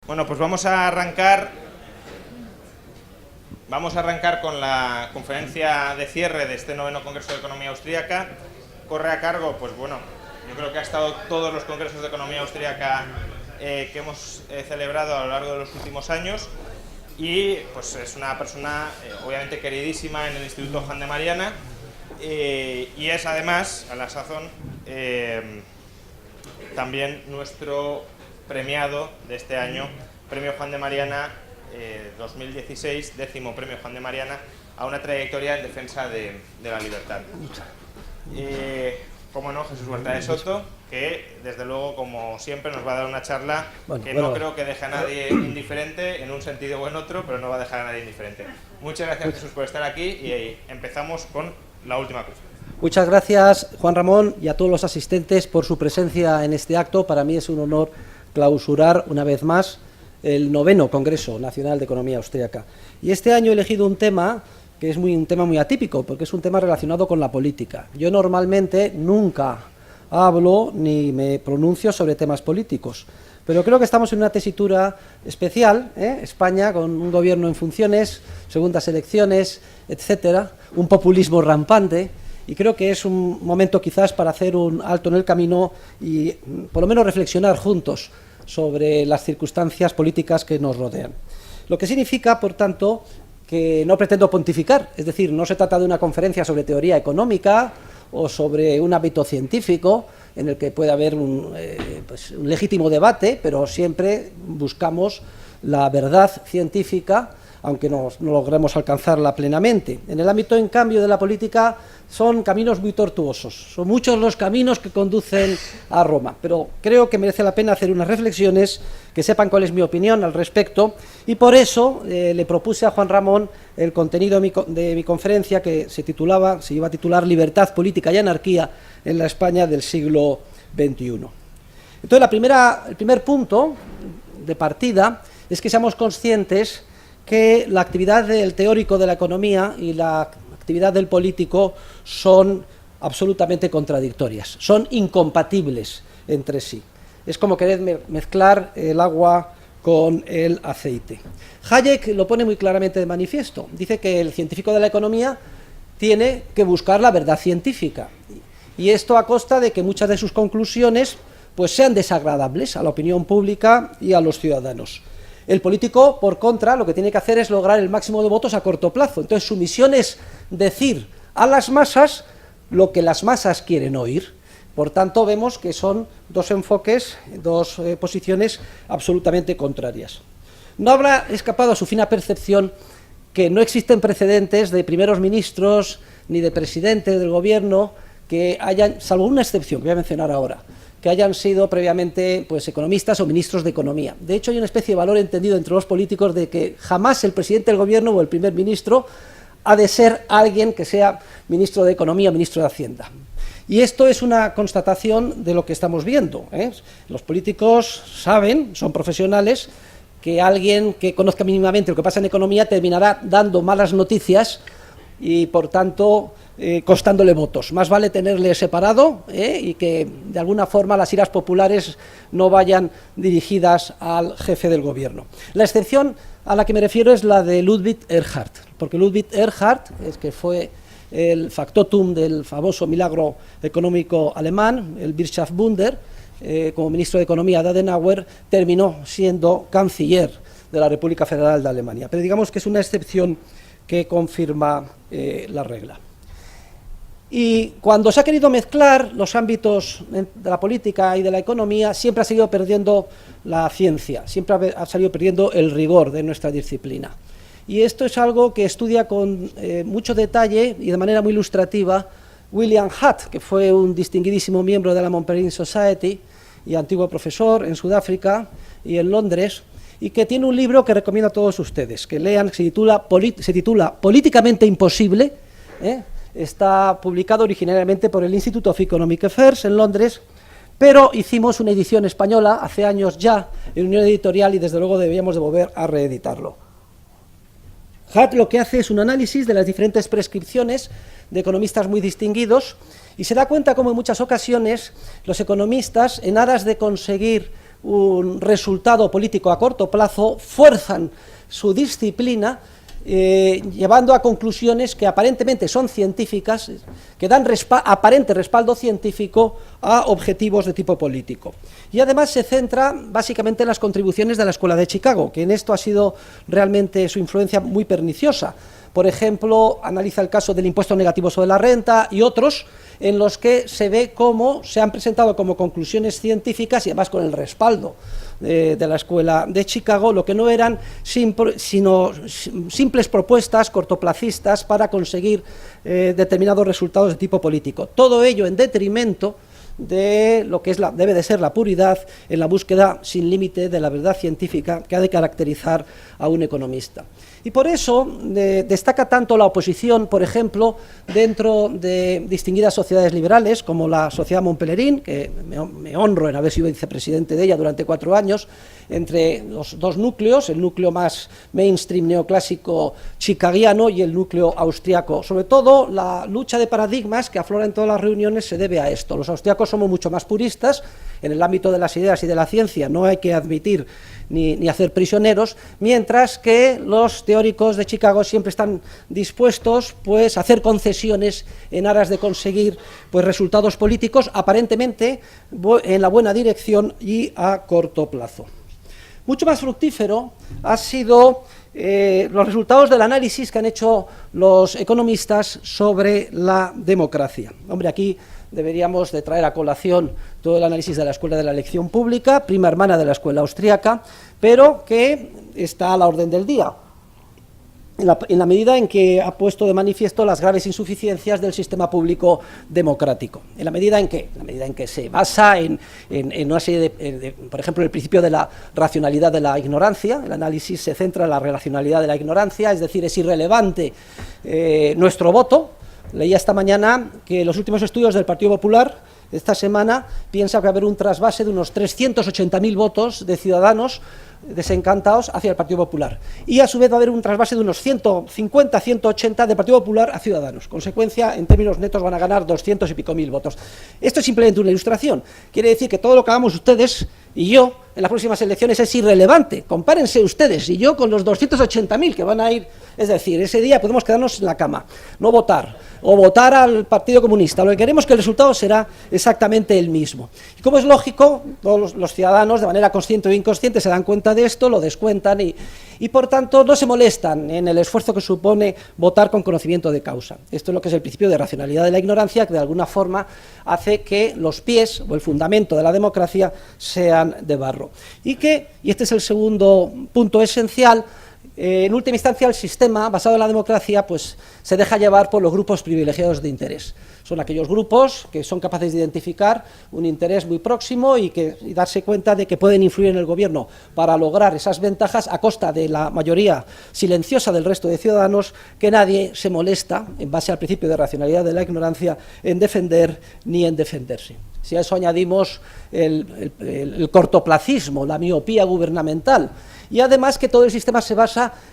Bueno, pues vamos a arrancar con la conferencia de cierre de este 9º Congreso de Economía Austríaca. Corre a cargo, pues bueno, yo creo que ha estado todos los congresos de economía austríaca que hemos celebrado a lo largo de los últimos años, y pues es una persona obviamente queridísima en el Instituto Juan de Mariana, y es además, a la sazón, también nuestro premiado de este año, Premio Juan de Mariana 2016, 10º Premio Juan de Mariana a una trayectoria en defensa de la libertad. Como no, Jesús Huerta de Soto, que desde luego, como siempre, nos va a dar una charla no creo que deje a nadie indiferente en un sentido o en otro, pero no va a dejar a nadie indiferente. Muchas gracias, Jesús, por estar aquí, y empezamos con la última cosa. Muchas gracias, Juan Ramón, y a todos los asistentes por su presencia en este acto. Para mí es un honor clausurar una vez más el 9º Congreso Nacional de Economía Austríaca. Y este año he elegido un tema que es un tema muy atípico, porque es un tema relacionado con la política. Yo normalmente nunca hablo ni me pronuncio sobre temas políticos, pero creo que estamos en una tesitura especial, España con un gobierno en funciones, segundas elecciones, etcétera, un populismo rampante, y creo que es un momento quizás para hacer un alto en el camino y por lo menos reflexionar juntos sobre las circunstancias políticas que nos rodean. Lo que significa, por tanto, que no pretendo pontificar, es decir, no se trata de una conferencia sobre teoría económica o sobre un ámbito científico en el que puede haber un legítimo debate, pero siempre buscamos la verdad científica, aunque no logremos alcanzarla plenamente. En el ámbito, en cambio, de la política son caminos muy tortuosos, son muchos los caminos que conducen a Roma, pero creo que merece la pena hacer unas reflexiones, que sepan cuál es mi opinión al respecto, y por eso le propuse a Juan Ramón el contenido de mi conferencia, que se iba a titular Libertad, Política y Anarquía en la España del siglo XXI. Entonces, el primer punto de partida es que seamos conscientes que la actividad del teórico de la economía y la actividad del político son absolutamente contradictorias, son incompatibles entre sí. Es como querer mezclar el agua con el aceite. Hayek lo pone muy claramente de manifiesto. Dice que el científico de la economía tiene que buscar la verdad científica, y esto a costa de que muchas de sus conclusiones pues sean desagradables a la opinión pública y a los ciudadanos. El político, por contra, lo que tiene que hacer es lograr el máximo de votos a corto plazo. Entonces, su misión es decir a las masas lo que las masas quieren oír. Por tanto, vemos que son dos enfoques, dos posiciones absolutamente contrarias. No habrá escapado a su fina percepción que no existen precedentes de primeros ministros ni de presidentes del gobierno que hayan, salvo una excepción que voy a mencionar ahora, que hayan sido previamente pues economistas o ministros de economía. De hecho, hay una especie de valor entendido entre los políticos de que jamás el presidente del gobierno o el primer ministro ha de ser alguien que sea ministro de Economía o ministro de Hacienda. Y esto es una constatación de lo que estamos viendo, Los políticos saben, son profesionales, que alguien que conozca mínimamente lo que pasa en economía terminará dando malas noticias y, por tanto, costándole votos. Más vale tenerle separado y que de alguna forma las iras populares no vayan dirigidas al jefe del gobierno. La excepción a la que me refiero es la de Ludwig Erhard, porque Ludwig Erhard, que fue el factotum del famoso milagro económico alemán, el Wirtschaftswunder, como ministro de Economía de Adenauer, terminó siendo canciller de la República Federal de Alemania. Pero digamos que es una excepción que confirma la regla. Y cuando se ha querido mezclar los ámbitos de la política y de la economía, siempre ha seguido perdiendo la ciencia, siempre ha salido perdiendo el rigor de nuestra disciplina. Y esto es algo que estudia con mucho detalle y de manera muy ilustrativa William Hutt, que fue un distinguidísimo miembro de la Montpellier Society y antiguo profesor en Sudáfrica y en Londres, y que tiene un libro que recomiendo a todos ustedes que lean, se titula Políticamente Imposible, está publicado originariamente por el Institute of Economic Affairs en Londres, pero hicimos una edición española hace años ya en Unión Editorial y desde luego deberíamos de volver a reeditarlo. Hutt lo que hace es un análisis de las diferentes prescripciones de economistas muy distinguidos y se da cuenta como en muchas ocasiones los economistas, en aras de conseguir un resultado político a corto plazo, fuerzan su disciplina, llevando a conclusiones que aparentemente son científicas, que dan aparente respaldo científico a objetivos de tipo político. Y además se centra básicamente en las contribuciones de la Escuela de Chicago, que en esto ha sido realmente su influencia muy perniciosa. Por ejemplo, analiza el caso del impuesto negativo sobre la renta y otros en los que se ve cómo se han presentado como conclusiones científicas y además con el respaldo de la Escuela de Chicago, lo que no eran sino simples propuestas cortoplacistas para conseguir determinados resultados de tipo político. Todo ello en detrimento de lo que debe de ser la puridad en la búsqueda sin límite de la verdad científica que ha de caracterizar a un economista. Y por eso destaca tanto la oposición, por ejemplo, dentro de distinguidas sociedades liberales, como la Sociedad Montpellerin, que me honro en haber sido vicepresidente de ella durante 4 años, entre los dos núcleos, el núcleo más mainstream neoclásico chicaguiano y el núcleo austriaco. Sobre todo, la lucha de paradigmas que aflora en todas las reuniones se debe a esto. Los austriacos somos mucho más puristas, en el ámbito de las ideas y de la ciencia no hay que admitir ni hacer prisioneros, mientras que los teóricos de Chicago siempre están dispuestos pues, a hacer concesiones en aras de conseguir pues, resultados políticos aparentemente en la buena dirección y a corto plazo. Mucho más fructífero ha sido los resultados del análisis que han hecho los economistas sobre la democracia. Hombre, aquí deberíamos de traer a colación todo el análisis de la Escuela de la Elección Pública, prima hermana de la Escuela Austríaca, pero que está a la orden del día, en la medida en que ha puesto de manifiesto las graves insuficiencias del sistema público democrático. En la medida en que se basa en una serie por ejemplo, el principio de la racionalidad de la ignorancia. El análisis se centra en la racionalidad de la ignorancia, es decir, es irrelevante nuestro voto. Leía esta mañana que los últimos estudios del Partido Popular esta semana piensa que va a haber un trasvase de unos 380.000 votos de ciudadanos desencantados hacia el Partido Popular. Y a su vez va a haber un trasvase de unos 150, 180 del Partido Popular a Ciudadanos. Consecuencia, en términos netos van a ganar 200 y pico mil votos. Esto es simplemente una ilustración. Quiere decir que todo lo que hagamos ustedes y yo en las próximas elecciones es irrelevante. Compárense ustedes y yo con los 280.000 que van a ir. Es decir, ese día podemos quedarnos en la cama, no votar, o votar al Partido Comunista. Lo que queremos es que el resultado será exactamente el mismo. Y como es lógico, todos los ciudadanos, de manera consciente o inconsciente, se dan cuenta de esto, lo descuentan y por tanto no se molestan en el esfuerzo que supone votar con conocimiento de causa. Esto es lo que es el principio de racionalidad de la ignorancia, que de alguna forma hace que los pies o el fundamento de la democracia sean de barro. Y este es el segundo punto esencial. En última instancia, el sistema basado en la democracia pues, se deja llevar por los grupos privilegiados de interés. Son aquellos grupos que son capaces de identificar un interés muy próximo y darse cuenta de que pueden influir en el gobierno para lograr esas ventajas a costa de la mayoría silenciosa del resto de ciudadanos, que nadie se molesta, en base al principio de racionalidad de la ignorancia, en defender ni en defenderse. Si a eso añadimos el cortoplacismo, la miopía gubernamental, y además que todo el sistema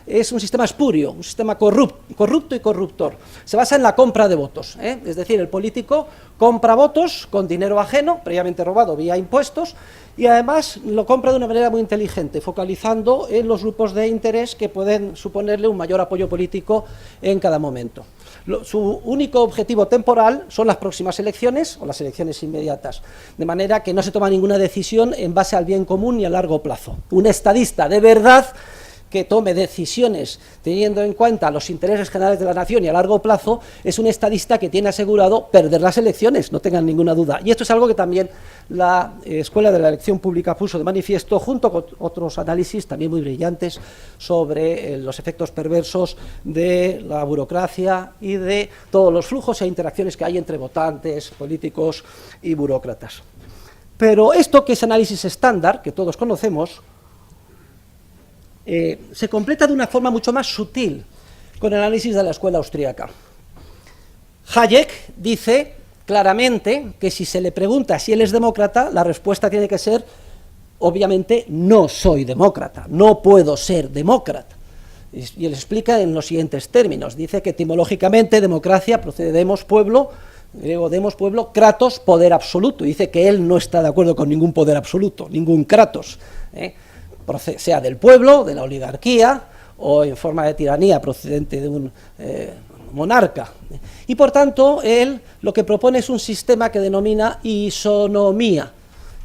es un sistema espurio, un sistema corrupto y corruptor. Se basa en la compra de votos, es decir, el político compra votos con dinero ajeno, previamente robado vía impuestos, y además lo compra de una manera muy inteligente, focalizando en los grupos de interés que pueden suponerle un mayor apoyo político en cada momento. Su único objetivo temporal son las próximas elecciones o las elecciones inmediatas, de manera que no se toma ninguna decisión en base al bien común y a largo plazo. Un estadista de verdad que tome decisiones teniendo en cuenta los intereses generales de la nación y a largo plazo es un estadista que tiene asegurado perder las elecciones, no tengan ninguna duda. Y esto es algo que también la Escuela de la Elección Pública puso de manifiesto, junto con otros análisis también muy brillantes sobre los efectos perversos de la burocracia y de todos los flujos e interacciones que hay entre votantes, políticos y burócratas. Pero esto, que es análisis estándar, que todos conocemos, se completa de una forma mucho más sutil con el análisis de la escuela austríaca. Hayek dice claramente que si se le pregunta si él es demócrata, la respuesta tiene que ser, obviamente, no soy demócrata, no puedo ser demócrata. Y él explica en los siguientes términos. Dice que etimológicamente democracia procede de demos, pueblo, griego demos, pueblo, kratos, poder absoluto. Dice que él no está de acuerdo con ningún poder absoluto, ningún kratos, sea del pueblo, de la oligarquía, o en forma de tiranía procedente de un monarca. Y por tanto, él lo que propone es un sistema que denomina isonomía.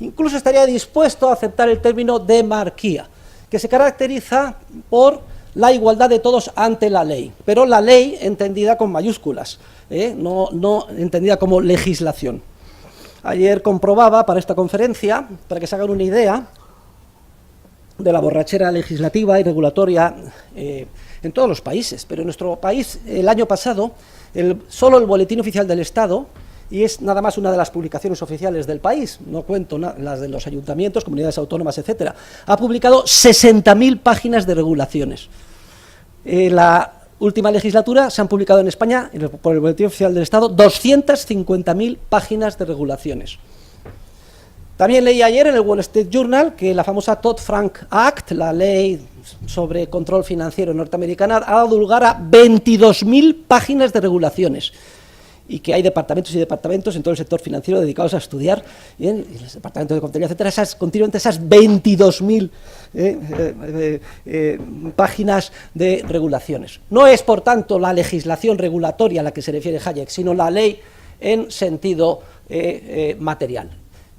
Incluso estaría dispuesto a aceptar el término demarquía, que se caracteriza por la igualdad de todos ante la ley, pero la ley entendida con mayúsculas, no entendida como legislación. Ayer comprobaba para esta conferencia, para que se hagan una idea de la borrachera legislativa y regulatoria en todos los países, pero en nuestro país el año pasado solo el Boletín Oficial del Estado, y es nada más una de las publicaciones oficiales del país, no cuento las de los ayuntamientos, comunidades autónomas, etcétera, ha publicado 60.000 páginas de regulaciones. En la última legislatura se han publicado en España, por el Boletín Oficial del Estado, 250.000 páginas de regulaciones. También leí ayer en el Wall Street Journal que la famosa Dodd-Frank Act, la ley sobre control financiero norteamericana, ha dado lugar a 22.000 páginas de regulaciones, y que hay departamentos y departamentos en todo el sector financiero dedicados a estudiar, y los departamentos de contabilidad, etcétera, continuamente esas 22.000 páginas de regulaciones. No es, por tanto, la legislación regulatoria a la que se refiere Hayek, sino la ley en sentido material.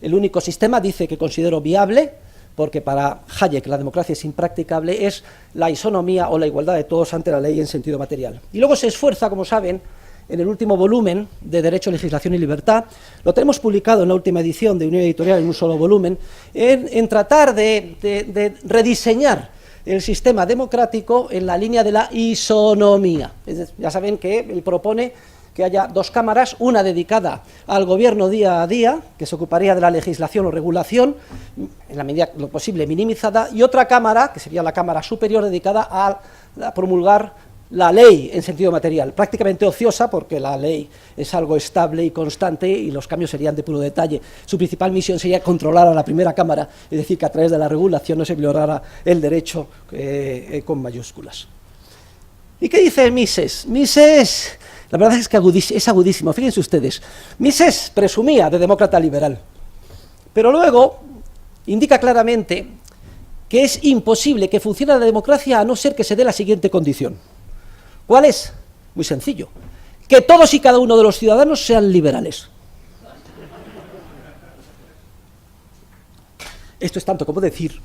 El único sistema, dice, que considero viable, porque para Hayek la democracia es impracticable, es la isonomía o la igualdad de todos ante la ley en sentido material. Y luego se esfuerza, como saben, en el último volumen de Derecho, Legislación y Libertad, lo tenemos publicado en la última edición de Unión Editorial en un solo volumen, en tratar de rediseñar el sistema democrático en la línea de la isonomía. Ya saben que él propone que haya dos cámaras, una dedicada al gobierno día a día, que se ocuparía de la legislación o regulación, en la medida lo posible minimizada, y otra cámara, que sería la Cámara Superior, dedicada a promulgar la ley en sentido material, prácticamente ociosa, porque la ley es algo estable y constante y los cambios serían de puro detalle. Su principal misión sería controlar a la primera cámara, es decir, que a través de la regulación no se violara el derecho con mayúsculas. ¿Y qué dice Mises? Mises, la verdad es que es agudísimo, fíjense ustedes. Mises presumía de demócrata liberal, pero luego indica claramente que es imposible que funcione la democracia a no ser que se dé la siguiente condición. ¿Cuál es? Muy sencillo, que todos y cada uno de los ciudadanos sean liberales. Esto es tanto como decir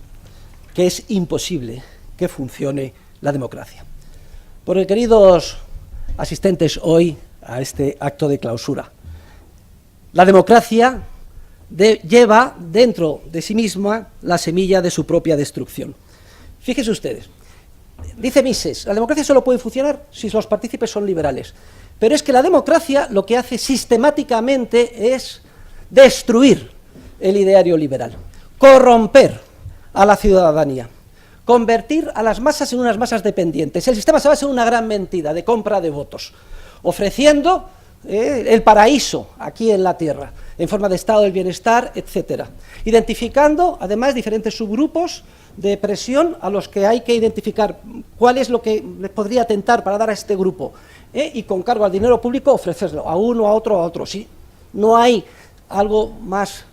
que es imposible que funcione la democracia. Porque, queridos asistentes hoy a este acto de clausura, la democracia lleva dentro de sí misma la semilla de su propia destrucción. Fíjense ustedes. Dice Mises, la democracia solo puede funcionar si los partícipes son liberales. Pero es que la democracia lo que hace sistemáticamente es destruir el ideario liberal, corromper a la ciudadanía, convertir a las masas en unas masas dependientes. El sistema se basa en una gran mentira de compra de votos, ofreciendo el paraíso aquí en la tierra, en forma de estado del bienestar, etcétera. Identificando, además, diferentes subgrupos de presión a los que hay que identificar cuál es lo que les podría tentar para dar a este grupo, y con cargo al dinero público ofrecerlo a uno, a otro. Sí, no hay algo más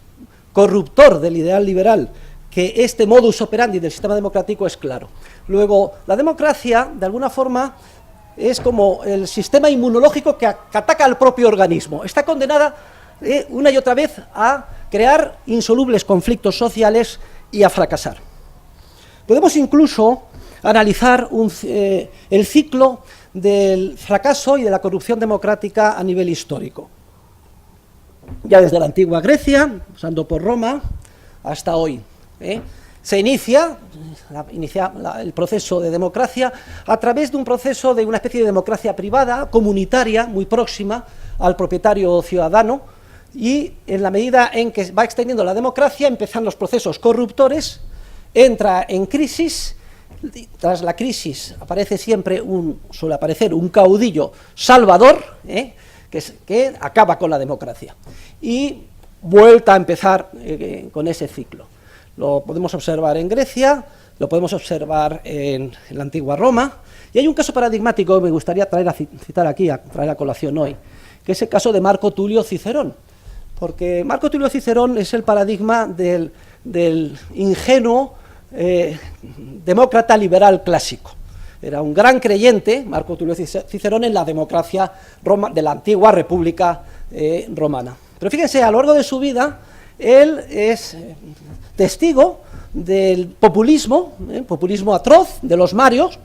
corruptor del ideal liberal que este modus operandi del sistema democrático, es claro. Luego, la democracia, de alguna forma, es como el sistema inmunológico que ataca al propio organismo. Está condenada una y otra vez a crear insolubles conflictos sociales y a fracasar. Podemos incluso analizar el ciclo del fracaso y de la corrupción democrática a nivel histórico. Ya desde la antigua Grecia, pasando por Roma, hasta hoy. Se inicia el proceso de democracia a través de un proceso de una especie de democracia privada, comunitaria, muy próxima al propietario ciudadano, y en la medida en que va extendiendo la democracia empiezan los procesos corruptores, entra en crisis. Tras la crisis suele aparecer un caudillo salvador, que acaba con la democracia, y vuelta a empezar con ese ciclo. Lo podemos observar en Grecia, lo podemos observar en la antigua Roma, y hay un caso paradigmático que me gustaría citar aquí, traer a colación hoy, que es el caso de Marco Tulio Cicerón, porque Marco Tulio Cicerón es el paradigma del ingenuo demócrata liberal clásico. Era un gran creyente, Marco Tulio Cicerón, en la democracia de la antigua República Romana. Pero fíjense, a lo largo de su vida, él es testigo del populismo, populismo atroz de los Marios,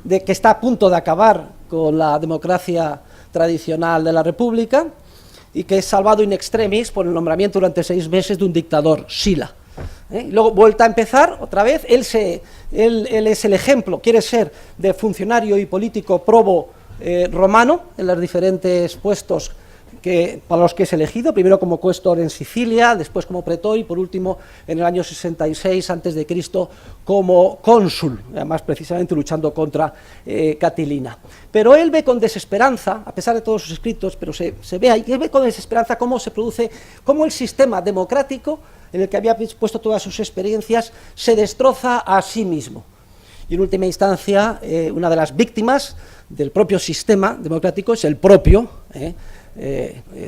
de que está a punto de acabar con la democracia tradicional de la República, y que es salvado in extremis por el nombramiento durante 6 meses de un dictador, Sila. Y luego vuelta a empezar otra vez, él es el ejemplo, quiere ser de funcionario y político probo romano en los diferentes puestos para los que es elegido, primero como cuestor en Sicilia, después como pretor y por último en el año 66 a.C. como cónsul, además precisamente luchando contra Catilina. Pero él ve con desesperanza, a pesar de todos sus escritos, pero se ve ahí, él ve con desesperanza cómo se produce, cómo el sistema democrático en el que había puesto todas sus experiencias se destroza a sí mismo. Y en última instancia, una de las víctimas del propio sistema democrático es el propio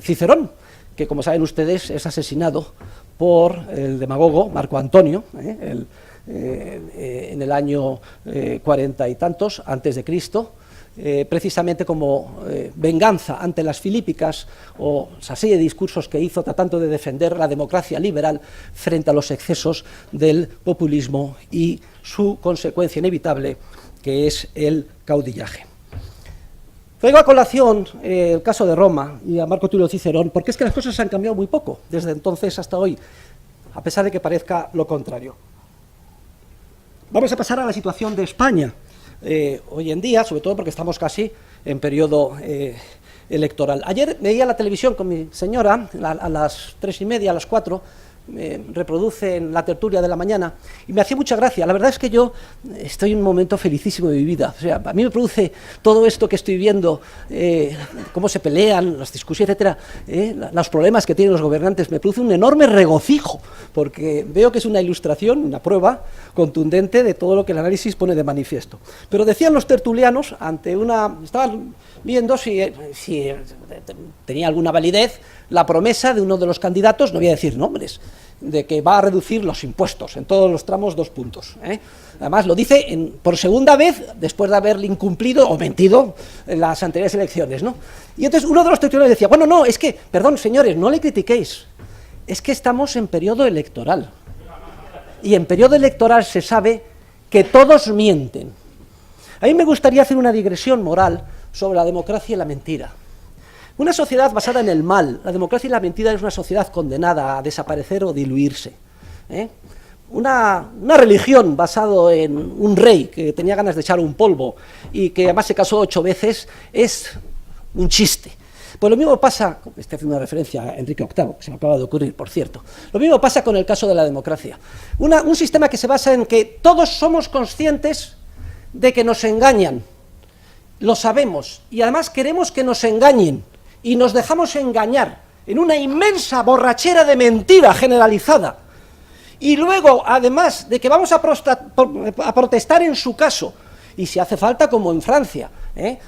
Cicerón, que como saben ustedes es asesinado por el demagogo Marco Antonio en el año 40 y tantos antes de Cristo, precisamente como venganza ante las filípicas o esa serie de discursos que hizo tratando de defender la democracia liberal frente a los excesos del populismo y su consecuencia inevitable, que es el caudillaje. Traigo a colación el caso de Roma y a Marco Tulio Cicerón, porque es que las cosas han cambiado muy poco desde entonces hasta hoy, a pesar de que parezca lo contrario. Vamos a pasar a la situación de España hoy en día, sobre todo porque estamos casi en periodo electoral. Ayer veía la televisión con mi señora, a las 3:30, a las 4, reproducen la tertulia de la mañana y me hacía mucha gracia. La verdad es que yo estoy en un momento felicísimo de mi vida. O sea, a mí me produce todo esto que estoy viendo, cómo se pelean, las discusiones, etcétera, los problemas que tienen los gobernantes, me produce un enorme regocijo, porque veo que es una ilustración, una prueba contundente de todo lo que el análisis pone de manifiesto. Pero decían los tertulianos, estaban viendo si tenía alguna validez la promesa de uno de los candidatos, no voy a decir nombres, de que va a reducir los impuestos en todos los tramos 2 puntos. Además lo dice por segunda vez después de haberle incumplido o mentido en las anteriores elecciones, ¿no? Y entonces uno de los tertulianos decía, bueno, no, es que, perdón señores, no le critiquéis, es que estamos en periodo electoral. Y en periodo electoral se sabe que todos mienten. A mí me gustaría hacer una digresión moral sobre la democracia y la mentira. Una sociedad basada en el mal, la democracia y la mentira, es una sociedad condenada a desaparecer o diluirse. Una religión basada en un rey que tenía ganas de echar un polvo y que además se casó 8 veces es un chiste. Pues lo mismo pasa, estoy haciendo una referencia a Enrique VIII, que se me acaba de ocurrir, por cierto, lo mismo pasa con el caso de la democracia. Un sistema que se basa en que todos somos conscientes de que nos engañan, lo sabemos, y además queremos que nos engañen, y nos dejamos engañar en una inmensa borrachera de mentira generalizada. Y luego, además de que vamos a protestar en su caso, y si hace falta, como en Francia,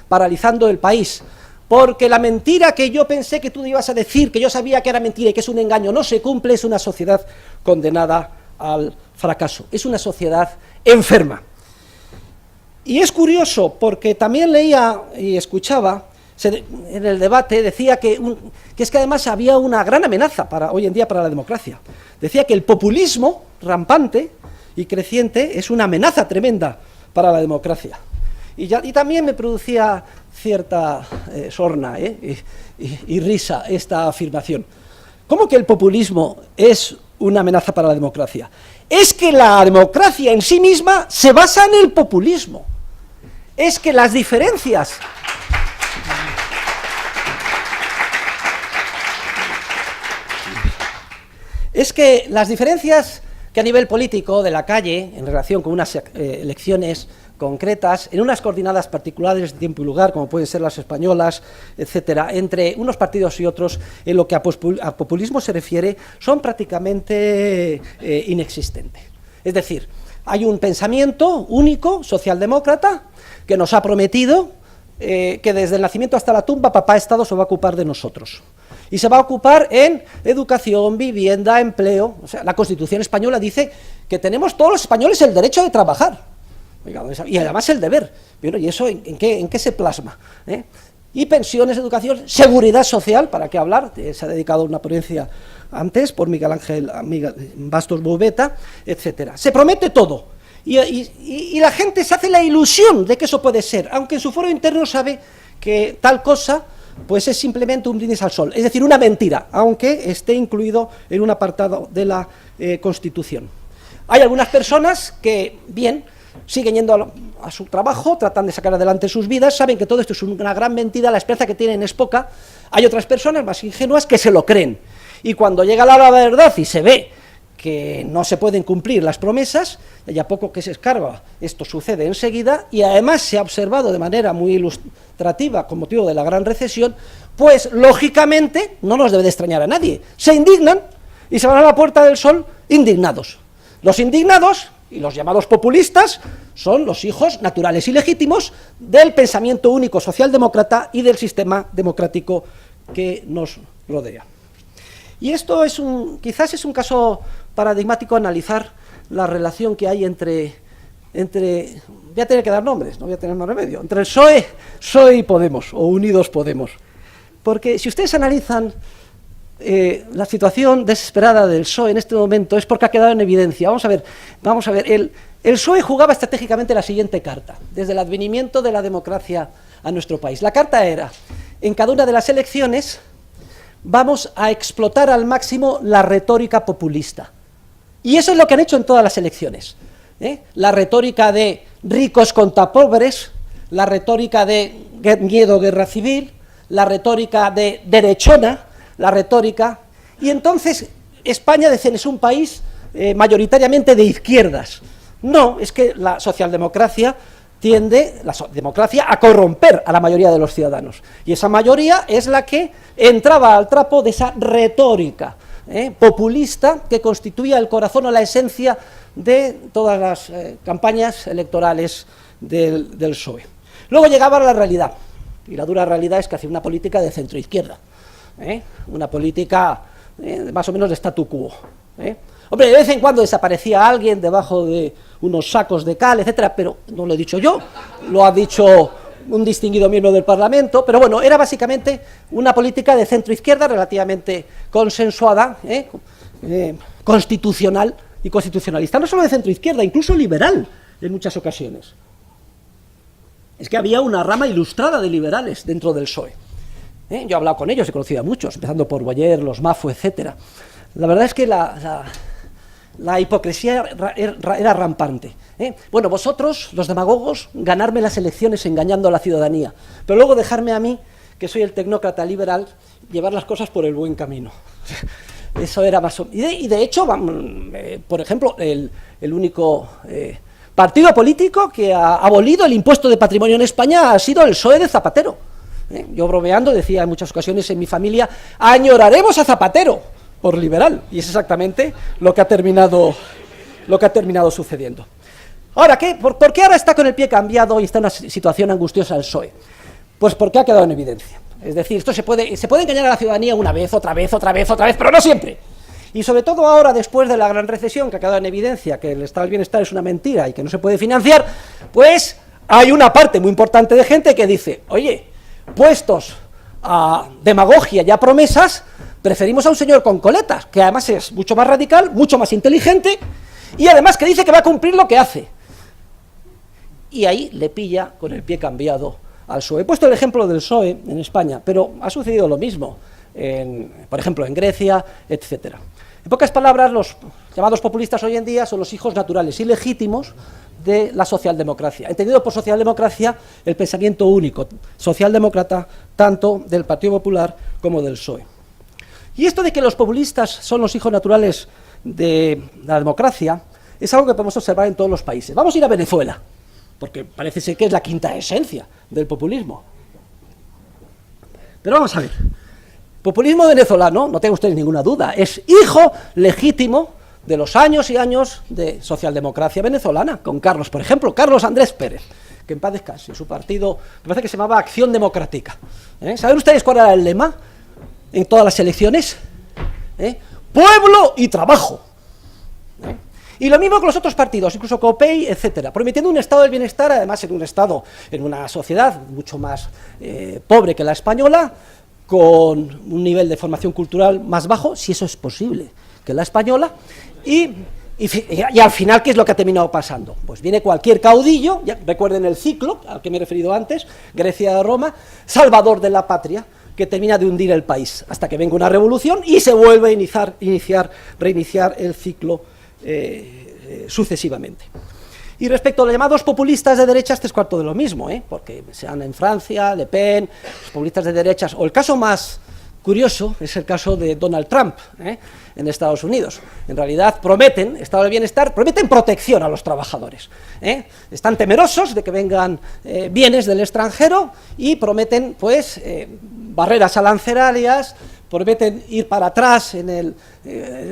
paralizando el país, porque la mentira que yo pensé que tú ibas a decir, que yo sabía que era mentira y que es un engaño, no se cumple, es una sociedad condenada al fracaso, es una sociedad enferma. Y es curioso, porque también leía y escuchaba, en el debate decía que es que además había una gran amenaza hoy en día para la democracia. Decía que el populismo rampante y creciente es una amenaza tremenda para la democracia. Y también me producía cierta sorna y risa esta afirmación. ¿Cómo que el populismo es una amenaza para la democracia? Es que la democracia en sí misma se basa en el populismo. Es que las diferencias... Es que las diferencias que a nivel político de la calle, en relación con unas elecciones concretas, en unas coordinadas particulares de tiempo y lugar, como pueden ser las españolas, etcétera, entre unos partidos y otros, en lo que a populismo se refiere, son prácticamente inexistentes. Es decir, hay un pensamiento único, socialdemócrata, que nos ha prometido que desde el nacimiento hasta la tumba papá Estado se va a ocupar de nosotros. Y se va a ocupar en educación, vivienda, empleo. O sea, la Constitución española dice que tenemos todos los españoles el derecho de trabajar. Y además el deber. Bueno, ¿y eso en qué se plasma? Y pensiones, educación, seguridad social, ¿para qué hablar? Se ha dedicado una ponencia antes por Miguel Ángel Bastos Bubeta, etcétera. Se promete todo. Y la gente se hace la ilusión de que eso puede ser, aunque en su foro interno sabe que tal cosa pues es simplemente un brindis al sol, es decir, una mentira, aunque esté incluido en un apartado de la Constitución. Hay algunas personas que, bien, siguen yendo a su trabajo, tratan de sacar adelante sus vidas, saben que todo esto es una gran mentira, la esperanza que tienen es poca. Hay otras personas más ingenuas que se lo creen, y cuando llega la verdad y se ve que no se pueden cumplir las promesas, y a poco que se escarba, esto sucede enseguida, y además se ha observado de manera muy ilustrativa con motivo de la gran recesión, pues lógicamente no nos debe de extrañar a nadie, se indignan y se van a la Puerta del Sol indignados. Los indignados y los llamados populistas son los hijos naturales y legítimos del pensamiento único socialdemócrata y del sistema democrático que nos rodea. Y esto es quizás es un caso paradigmático analizar la relación que hay entre voy a tener que dar nombres, no voy a tener más remedio, entre el PSOE y Podemos, o Unidos Podemos. Porque si ustedes analizan la situación desesperada del PSOE en este momento, es porque ha quedado en evidencia. Vamos a ver, el PSOE jugaba estratégicamente la siguiente carta, desde el advenimiento de la democracia a nuestro país. La carta era, en cada una de las elecciones, vamos a explotar al máximo la retórica populista. Y eso es lo que han hecho en todas las elecciones. La retórica de ricos contra pobres, la retórica de miedo, guerra civil, la retórica de derechona, la retórica... Y entonces España dicen es un país mayoritariamente de izquierdas. No, es que la socialdemocracia tiende, la democracia, a corromper a la mayoría de los ciudadanos. Y esa mayoría es la que entraba al trapo de esa retórica populista que constituía el corazón o la esencia de todas las campañas electorales del PSOE. Luego llegaba la realidad, y la dura realidad es que hacía una política de centro-izquierda, una política más o menos de statu quo. Hombre, de vez en cuando desaparecía alguien debajo de unos sacos de cal, etcétera, pero no lo he dicho yo, lo ha dicho un distinguido miembro del Parlamento, pero bueno, era básicamente una política de centro-izquierda relativamente consensuada, constitucional y constitucionalista, no solo de centro-izquierda, incluso liberal en muchas ocasiones. Es que había una rama ilustrada de liberales dentro del PSOE. Yo he hablado con ellos, he conocido a muchos, empezando por Boyer, los Mafo, etcétera. La verdad es que la hipocresía era rampante. Bueno, vosotros, los demagogos, ganarme las elecciones engañando a la ciudadanía, pero luego dejarme a mí, que soy el tecnócrata liberal, llevar las cosas por el buen camino. Eso era más... Y de hecho, por ejemplo, el único partido político que ha abolido el impuesto de patrimonio en España ha sido el PSOE de Zapatero. Yo bromeando decía en muchas ocasiones en mi familia, añoraremos a Zapatero por liberal, y es exactamente lo que ha terminado sucediendo. Ahora, ¿por qué ahora está con el pie cambiado y está en una situación angustiosa el PSOE? Pues porque ha quedado en evidencia. Es decir, esto se puede engañar a la ciudadanía una vez, otra vez, pero no siempre. Y sobre todo ahora, después de la gran recesión que ha quedado en evidencia, que el estado del bienestar es una mentira y que no se puede financiar, pues hay una parte muy importante de gente que dice, oye, puestos a demagogia y a promesas, preferimos a un señor con coletas, que además es mucho más radical, mucho más inteligente, y además que dice que va a cumplir lo que hace. Y ahí le pilla con el pie cambiado al PSOE. He puesto el ejemplo del PSOE en España, pero ha sucedido lo mismo, por ejemplo, en Grecia, etcétera. En pocas palabras, los llamados populistas hoy en día son los hijos naturales y legítimos de la socialdemocracia. Entendido por socialdemocracia el pensamiento único, socialdemócrata, tanto del Partido Popular como del PSOE. Y esto de que los populistas son los hijos naturales de la democracia es algo que podemos observar en todos los países. Vamos a ir a Venezuela, porque parece ser que es la quinta esencia del populismo. Pero vamos a ver. Populismo venezolano, no tengan ustedes ninguna duda, es hijo legítimo de los años y años de socialdemocracia venezolana, con Carlos, por ejemplo, Carlos Andrés Pérez, que en paz descanse, su partido, me parece que se llamaba Acción Democrática. ¿Saben ustedes cuál era el lema en todas las elecciones? Pueblo y trabajo. Y lo mismo con los otros partidos, incluso COPEI, etcétera, prometiendo un estado del bienestar, además en un estado, en una sociedad mucho más pobre que la española, con un nivel de formación cultural más bajo, si eso es posible, que la española, y al final, ¿qué es lo que ha terminado pasando? Pues viene cualquier caudillo, ya recuerden el ciclo al que me he referido antes, Grecia de Roma, salvador de la patria, que termina de hundir el país, hasta que venga una revolución y se vuelve a reiniciar el ciclo sucesivamente. Y respecto a los llamados populistas de derechas, es cuarto de lo mismo, porque sean en Francia, Le Pen, los populistas de derechas, o el caso más curioso es el caso de Donald Trump en Estados Unidos. En realidad prometen estado de bienestar, prometen protección a los trabajadores. Están temerosos de que vengan bienes del extranjero y prometen pues barreras arancelarias, prometen ir para atrás en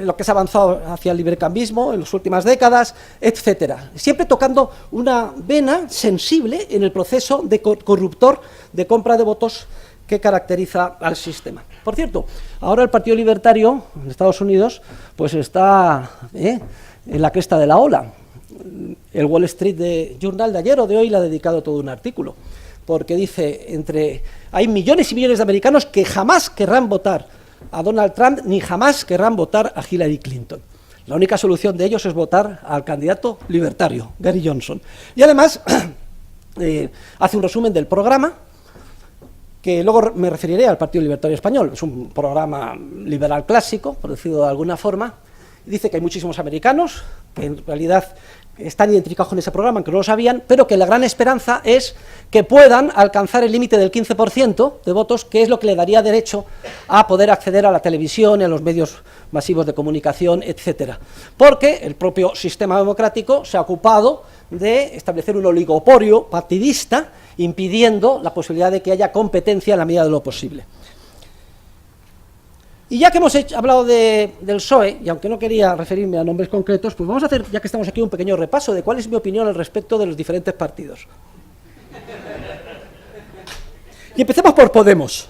lo que se ha avanzado hacia el librecambismo en las últimas décadas, etcétera. Siempre tocando una vena sensible en el proceso de corruptor de compra de votos que caracteriza al sistema. Por cierto, ahora el Partido Libertario en Estados Unidos pues está en la cresta de la ola. El Wall Street Journal de ayer o de hoy le ha dedicado todo un artículo, porque dice, hay millones y millones de americanos que jamás querrán votar a Donald Trump ni jamás querrán votar a Hillary Clinton. La única solución de ellos es votar al candidato libertario, Gary Johnson. Y además hace un resumen del programa, que luego me referiré al Partido Libertario Español. Es un programa liberal clásico, por decirlo de alguna forma. Dice que hay muchísimos americanos que en realidad están identificados con ese programa, que no lo sabían, pero que la gran esperanza es que puedan alcanzar el límite del 15% de votos, que es lo que le daría derecho a poder acceder a la televisión y a los medios masivos de comunicación, etcétera. Porque el propio sistema democrático se ha ocupado de establecer un oligopolio partidista, impidiendo la posibilidad de que haya competencia en la medida de lo posible. Y ya que hemos hablado del PSOE, y aunque no quería referirme a nombres concretos, pues vamos a hacer, ya que estamos aquí, un pequeño repaso de cuál es mi opinión al respecto de los diferentes partidos. Y empecemos por Podemos.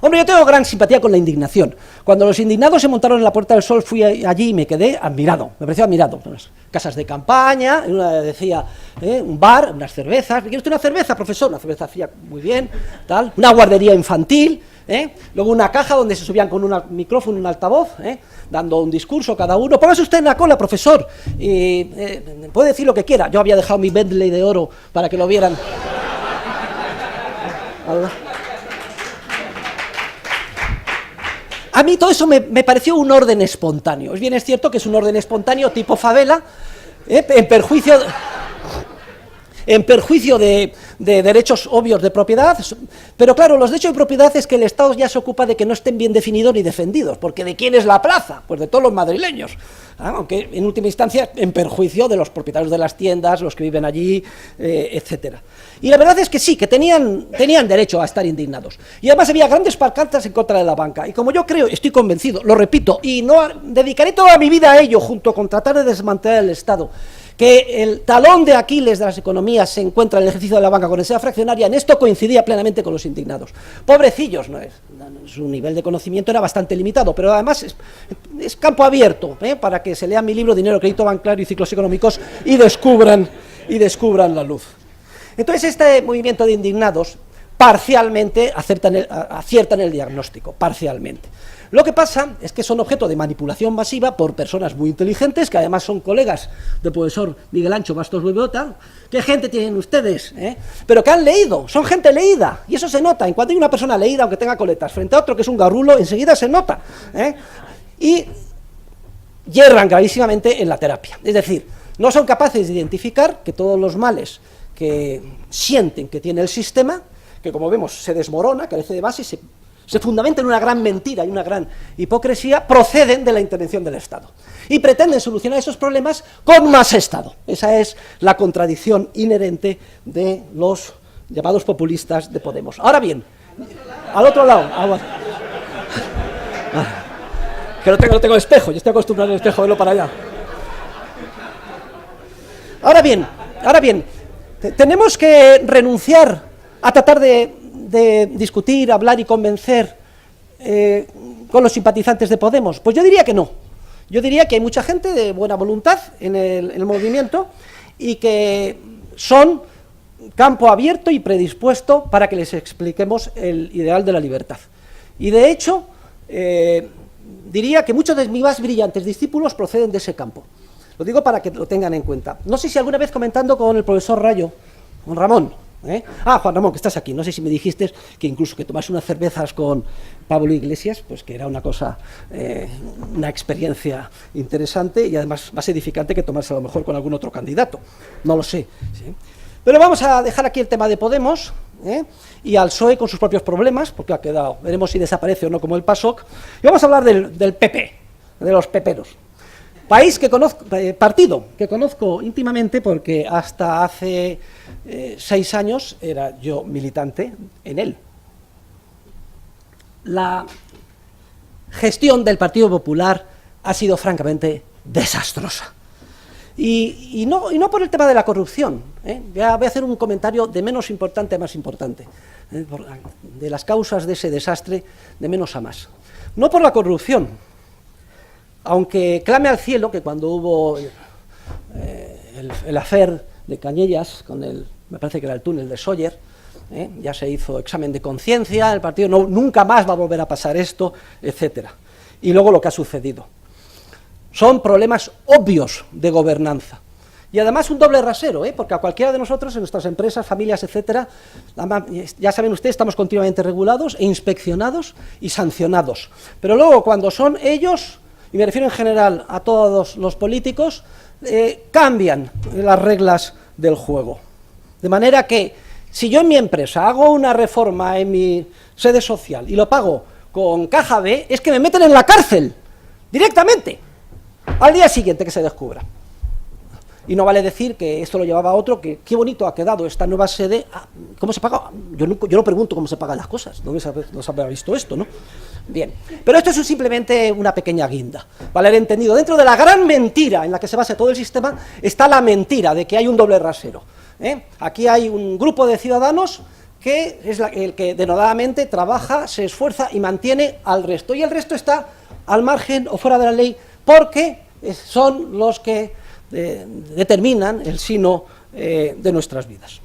Hombre, yo tengo gran simpatía con la indignación. Cuando los indignados se montaron en la Puerta del Sol, fui allí y me quedé admirado, me pareció admirado. Unas casas de campaña, en una decía un bar, unas cervezas. ¿Quiere usted una cerveza, profesor? Una cerveza fría, muy bien, tal. Una guardería infantil, luego una caja donde se subían con un micrófono, un altavoz, dando un discurso cada uno. Póngase usted en la cola, profesor, y puede decir lo que quiera. Yo había dejado mi Bentley de oro para que lo vieran. A mí todo eso me pareció un orden espontáneo. Es bien, es cierto que es un orden espontáneo tipo favela, en perjuicio de derechos obvios de propiedad, pero claro, los derechos de propiedad es que el Estado ya se ocupa de que no estén bien definidos ni defendidos, porque ¿de quién es la plaza? Pues de todos los madrileños, aunque en última instancia en perjuicio de los propietarios de las tiendas, los que viven allí, etcétera. Y la verdad es que sí, que tenían derecho a estar indignados. Y además había grandes pancartas en contra de la banca. Y como yo creo, estoy convencido, lo repito, y no dedicaré toda mi vida a ello, junto con tratar de desmantelar el Estado, que el talón de Aquiles de las economías se encuentra en el ejercicio de la banca con necesidad fraccionaria, en esto coincidía plenamente con los indignados. Pobrecillos, su nivel de conocimiento era bastante limitado, pero además es campo abierto para que se lean mi libro Dinero, Crédito Bancario y Ciclos Económicos y descubran la luz. Entonces este movimiento de indignados parcialmente aciertan el diagnóstico, parcialmente. Lo que pasa es que son objeto de manipulación masiva por personas muy inteligentes, que además son colegas del profesor Miguel Ancho Bastos Bebota. ¿Qué gente tienen ustedes? Pero que han leído, son gente leída, y eso se nota. En cuanto hay una persona leída, aunque tenga coletas, frente a otro que es un garrulo, enseguida se nota. Y yerran gravísimamente en la terapia. Es decir, no son capaces de identificar que todos los males que sienten que tiene el sistema, que como vemos se desmorona, carece de base y se fundamenta en una gran mentira y una gran hipocresía, proceden de la intervención del Estado. Y pretenden solucionar esos problemas con más Estado. Esa es la contradicción inherente de los llamados populistas de Podemos. Ahora bien, al otro lado... que no tengo espejo, yo estoy acostumbrado al espejo, verlo para allá. Ahora bien, Tenemos que renunciar a tratar de discutir, hablar y convencer con los simpatizantes de Podemos. Pues yo diría que no. Yo diría que hay mucha gente de buena voluntad en el movimiento y que son campo abierto y predispuesto para que les expliquemos el ideal de la libertad. Y de hecho, diría que muchos de mis más brillantes discípulos proceden de ese campo. Lo digo para que lo tengan en cuenta. No sé si alguna vez comentando con el profesor Rayo, con Ramón, Juan Ramón, que estás aquí, no sé si me dijiste que incluso que tomas unas cervezas con Pablo Iglesias, pues que era una cosa, una experiencia interesante y además más edificante que tomarse a lo mejor con algún otro candidato, no lo sé, ¿sí? Pero vamos a dejar aquí el tema de Podemos, y al PSOE con sus propios problemas, porque ha quedado, veremos si desaparece o no como el PASOK, y vamos a hablar del PP, de los peperos. Partido que conozco íntimamente porque hasta hace 6 años era yo militante en él. La gestión del Partido Popular ha sido francamente desastrosa. Y no por el tema de la corrupción, ya voy a hacer un comentario de menos importante a más importante, de las causas de ese desastre de menos a más. No por la corrupción, aunque clame al cielo que cuando hubo el affair de Cañellas, con me parece que era el túnel de Sóller, ya se hizo examen de conciencia, el partido nunca más va a volver a pasar esto, etcétera. Y luego lo que ha sucedido. Son problemas obvios de gobernanza. Y además un doble rasero, porque a cualquiera de nosotros, en nuestras empresas, familias, etcétera, ya saben ustedes, estamos continuamente regulados e inspeccionados y sancionados. Pero luego cuando son ellos, y me refiero en general a todos los políticos, cambian las reglas del juego. De manera que, si yo en mi empresa hago una reforma en mi sede social y lo pago con caja B, es que me meten en la cárcel, directamente, al día siguiente que se descubra. Y no vale decir que esto lo llevaba a otro, que qué bonito ha quedado esta nueva sede. ¿Cómo se paga? Yo no pregunto cómo se pagan las cosas, ¿dónde se habrá visto esto, no? Bien, pero esto es simplemente una pequeña guinda, para haber entendido. Dentro de la gran mentira en la que se basa todo el sistema, está la mentira de que hay un doble rasero. Aquí hay un grupo de ciudadanos que es el que denodadamente trabaja, se esfuerza y mantiene al resto. Y el resto está al margen o fuera de la ley, porque son los que determinan el sino de nuestras vidas.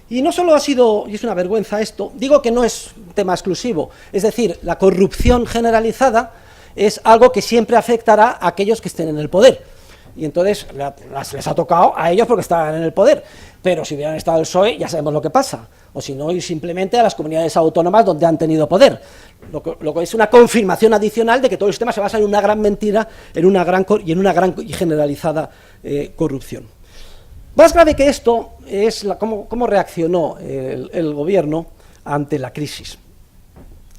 Y no solo ha sido, y es una vergüenza esto, digo que no es un tema exclusivo, es decir, la corrupción generalizada es algo que siempre afectará a aquellos que estén en el poder. Y entonces les ha tocado a ellos porque estaban en el poder. Pero si hubieran estado el PSOE, ya sabemos lo que pasa. O si no, ir simplemente a las comunidades autónomas donde han tenido poder. Lo que es una confirmación adicional de que todo el sistema se basa en una gran mentira en una gran y generalizada corrupción. Más grave que esto es cómo reaccionó el gobierno ante la crisis.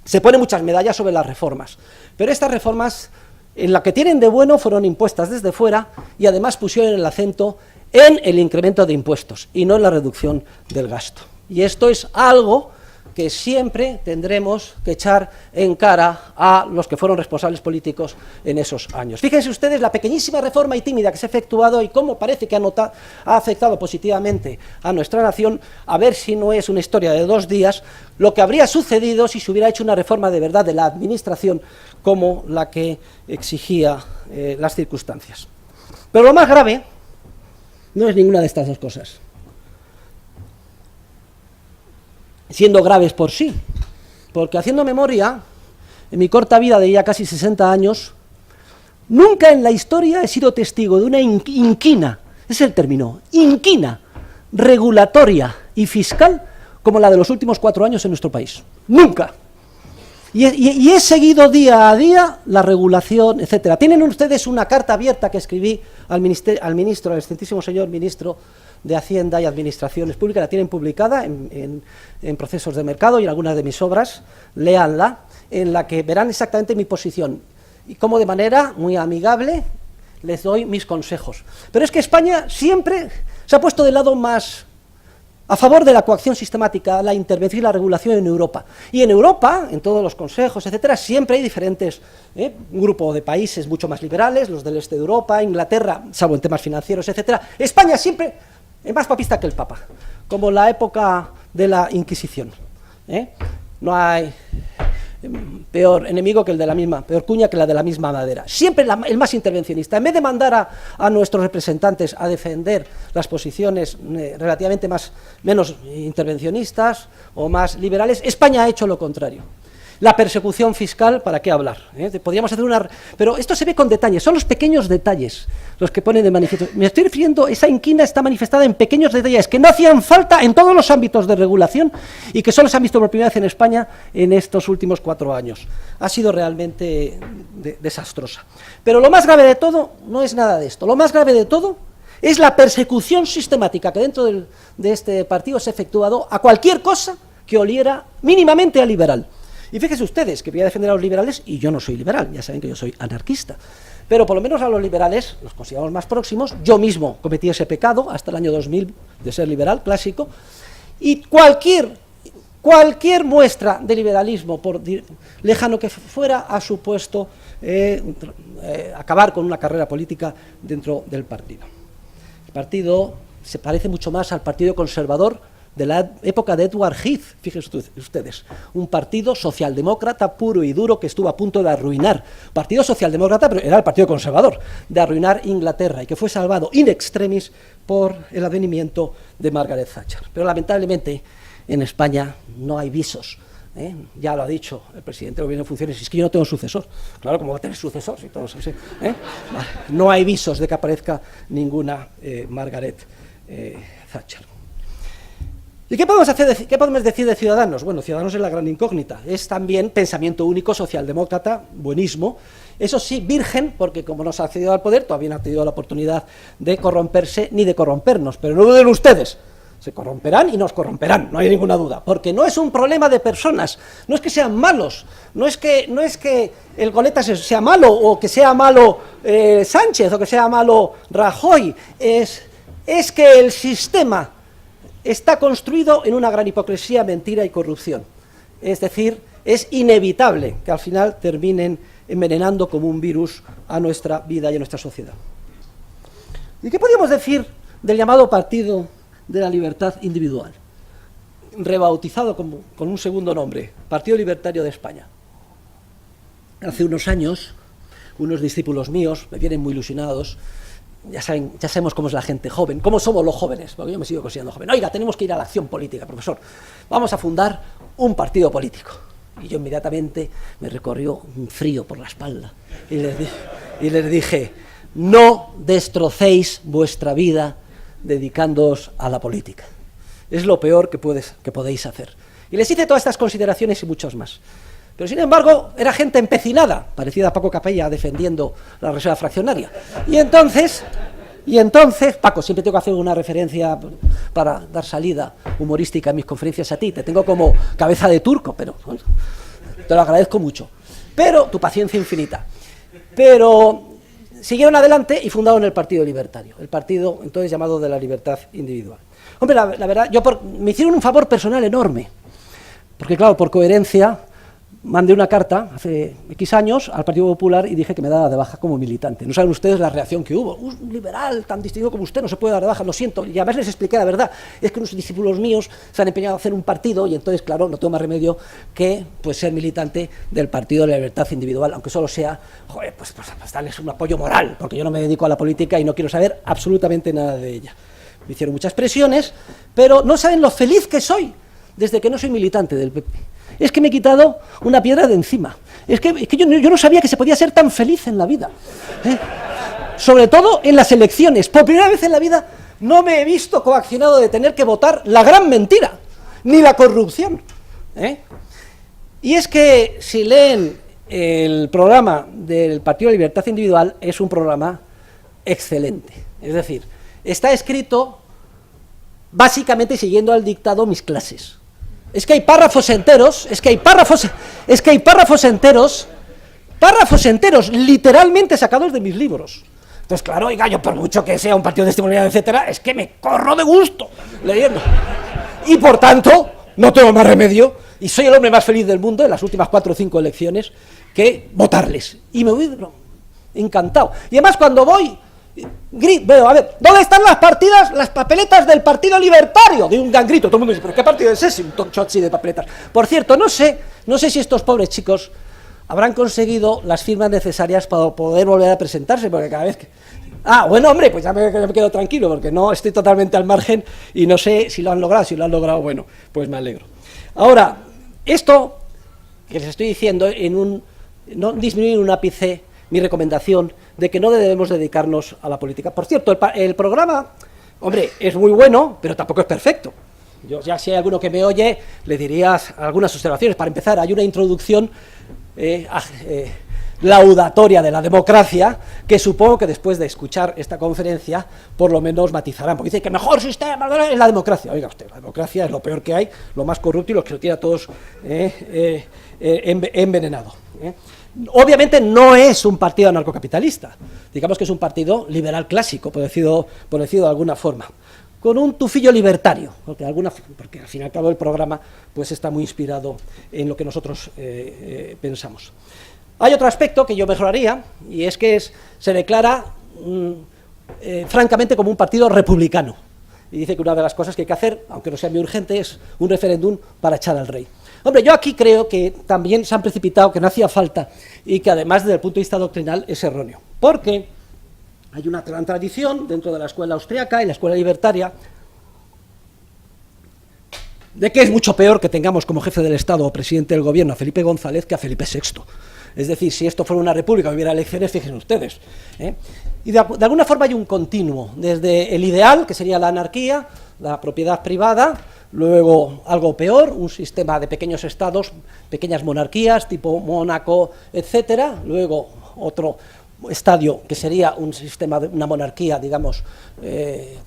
Se ponen muchas medallas sobre las reformas, pero estas reformas, en la que tienen de bueno, fueron impuestas desde fuera y además pusieron el acento en el incremento de impuestos y no en la reducción del gasto. Y esto es algo que siempre tendremos que echar en cara a los que fueron responsables políticos en esos años. Fíjense ustedes la pequeñísima reforma y tímida que se ha efectuado y cómo parece que ha afectado positivamente a nuestra nación, a ver si no es una historia de 2 días, lo que habría sucedido si se hubiera hecho una reforma de verdad de la administración como la que exigía las circunstancias. Pero lo más grave no es ninguna de estas dos cosas, siendo graves por sí, porque haciendo memoria, en mi corta vida de ya casi 60 años, nunca en la historia he sido testigo de una inquina, ese es el término, inquina, regulatoria y fiscal como la de los últimos 4 años en nuestro país. Nunca. Y he seguido día a día la regulación, etcétera. Tienen ustedes una carta abierta que escribí al ministro, al excelentísimo señor ministro de Hacienda y Administraciones Públicas, la tienen publicada en Procesos de Mercado y en algunas de mis obras, léanla, en la que verán exactamente mi posición y cómo de manera muy amigable les doy mis consejos. Pero es que España siempre se ha puesto del lado más a favor de la coacción sistemática, la intervención y la regulación en Europa. Y en Europa, en todos los consejos, etcétera, siempre hay diferentes, un grupo de países mucho más liberales, los del este de Europa, Inglaterra, salvo en temas financieros, etcétera. España siempre es más papista que el Papa, como la época de la Inquisición. No hay peor enemigo que el de la misma, peor cuña que la de la misma madera. Siempre el más intervencionista. En vez de mandar a nuestros representantes a defender las posiciones relativamente menos intervencionistas o más liberales, España ha hecho lo contrario. La persecución fiscal, ¿para qué hablar? Podríamos hacer una... Pero esto se ve con detalles, son los pequeños detalles los que ponen de manifiesto. Me estoy refiriendo, esa inquina está manifestada en pequeños detalles que no hacían falta en todos los ámbitos de regulación y que solo se han visto por primera vez en España en estos últimos 4 años. Ha sido realmente desastrosa. Pero lo más grave de todo no es nada de esto. Lo más grave de todo es la persecución sistemática que dentro de este partido se ha efectuado a cualquier cosa que oliera mínimamente a liberal. Y fíjense ustedes que voy a defender a los liberales y yo no soy liberal, ya saben que yo soy anarquista. Pero por lo menos a los liberales los consideramos más próximos. Yo mismo cometí ese pecado hasta el año 2000 de ser liberal clásico. Y cualquier muestra de liberalismo, por lejano que fuera, ha supuesto acabar con una carrera política dentro del partido. El partido se parece mucho más al Partido Conservador de la época de Edward Heath, fíjense ustedes, un partido socialdemócrata puro y duro que estuvo a punto de arruinar, partido socialdemócrata, pero era el Partido Conservador, de arruinar Inglaterra y que fue salvado in extremis por el advenimiento de Margaret Thatcher. Pero lamentablemente en España no hay visos, ya lo ha dicho el presidente del gobierno en funciones, es que yo no tengo sucesor. Claro, ¿cómo va a tener sucesor? Si todos, no hay visos de que aparezca ninguna Margaret Thatcher. ¿Y qué podemos decir de Ciudadanos? Bueno, Ciudadanos es la gran incógnita. Es también pensamiento único, socialdemócrata, buenismo. Eso sí, virgen, porque como no se ha accedido al poder, todavía no ha tenido la oportunidad de corromperse ni de corrompernos. Pero no duden ustedes, se corromperán y nos corromperán, no hay ninguna duda. Porque no es un problema de personas, no es que sean malos, no es que el Goleta sea malo o que sea malo Sánchez o que sea malo Rajoy. Es que el sistema está construido en una gran hipocresía, mentira y corrupción. Es decir, es inevitable que al final terminen envenenando como un virus a nuestra vida y a nuestra sociedad. ¿Y qué podríamos decir del llamado Partido de la Libertad Individual? Rebautizado con un segundo nombre, Partido Libertario de España. Hace unos años, unos discípulos míos me vienen muy ilusionados. Ya sabemos cómo es la gente joven, cómo somos los jóvenes, porque yo me sigo considerando joven. Oiga, tenemos que ir a la acción política, profesor. Vamos a fundar un partido político. Y yo inmediatamente me recorrió un frío por la espalda. Y les dije, no destrocéis vuestra vida dedicándoos a la política. Es lo peor que podéis hacer. Y les hice todas estas consideraciones y muchas más. Pero sin embargo, era gente empecinada, parecida a Paco Capella defendiendo la reserva fraccionaria. Y entonces, Paco, siempre tengo que hacer una referencia para dar salida humorística en mis conferencias a ti. Te tengo como cabeza de turco, pero bueno, te lo agradezco mucho. Pero tu paciencia infinita. Pero siguieron adelante y fundaron el Partido Libertario, el partido entonces llamado de la Libertad Individual. Hombre, la verdad, me hicieron un favor personal enorme, porque claro, por coherencia, mandé una carta hace X años al Partido Popular y dije que me daba de baja como militante. No saben ustedes la reacción que hubo. Un liberal tan distinguido como usted no se puede dar de baja, lo siento. Y además les expliqué la verdad. Es que unos discípulos míos se han empeñado a hacer un partido y entonces, claro, no tengo más remedio que pues, ser militante del Partido de la Libertad Individual, aunque solo sea, pues darles un apoyo moral, porque yo no me dedico a la política y no quiero saber absolutamente nada de ella. Me hicieron muchas presiones, pero no saben lo feliz que soy desde que no soy militante del PP. Es que me he quitado una piedra de encima. Es que yo no sabía que se podía ser tan feliz en la vida. Sobre todo en las elecciones. Por primera vez en la vida no me he visto coaccionado de tener que votar la gran mentira, ni la corrupción. Y es que si leen el programa del Partido de Libertad Individual, es un programa excelente. Es decir, está escrito básicamente siguiendo al dictado mis clases. Es que hay párrafos enteros, párrafos enteros literalmente sacados de mis libros. Entonces, claro, oiga, yo por mucho que sea un partido de estimulación, etcétera, es que me corro de gusto leyendo. Y por tanto, no tengo más remedio, y soy el hombre más feliz del mundo en las últimas 4 o 5 elecciones, que votarles. Y me voy encantado. Y además cuando voy Bueno, a ver, ¿dónde están las partidas, las papeletas del Partido Libertario? De un gran grito, todo el mundo dice, ¿pero qué partido es ese? Un tocho así de papeletas. Por cierto, no sé si estos pobres chicos habrán conseguido las firmas necesarias para poder volver a presentarse, porque cada vez que... Ah, bueno, hombre, pues ya me quedo tranquilo, porque no estoy totalmente al margen y no sé si lo han logrado, bueno, pues me alegro. Ahora, esto que les estoy diciendo, no disminuir un ápice mi recomendación de que no debemos dedicarnos a la política. Por cierto, el programa, hombre, es muy bueno, pero tampoco es perfecto. Yo ya, si hay alguno que me oye, le diría algunas observaciones. Para empezar, hay una introducción laudatoria de la democracia, que supongo que después de escuchar esta conferencia, por lo menos matizarán, porque dice que mejor sistema es la democracia. Oiga usted, la democracia es lo peor que hay, lo más corrupto y lo que lo tiene a todos envenenado. Obviamente no es un partido anarcocapitalista, digamos que es un partido liberal clásico, por decirlo de alguna forma, con un tufillo libertario, porque al fin y al cabo el programa pues está muy inspirado en lo que nosotros pensamos. Hay otro aspecto que yo mejoraría, y es que se declara francamente como un partido republicano, y dice que una de las cosas que hay que hacer, aunque no sea muy urgente, es un referéndum para echar al rey. Hombre, yo aquí creo que también se han precipitado, que no hacía falta, y que además desde el punto de vista doctrinal es erróneo, porque hay una gran tradición dentro de la escuela austriaca y la escuela libertaria de que es mucho peor que tengamos como jefe del Estado o presidente del gobierno a Felipe González que a Felipe VI. Es decir, si esto fuera una república y hubiera elecciones, fíjense ustedes. Y de alguna forma hay un continuo, desde el ideal, que sería la anarquía, la propiedad privada, luego algo peor, un sistema de pequeños estados, pequeñas monarquías, tipo Mónaco, etcétera, luego otro estadio que sería un sistema de una monarquía, digamos,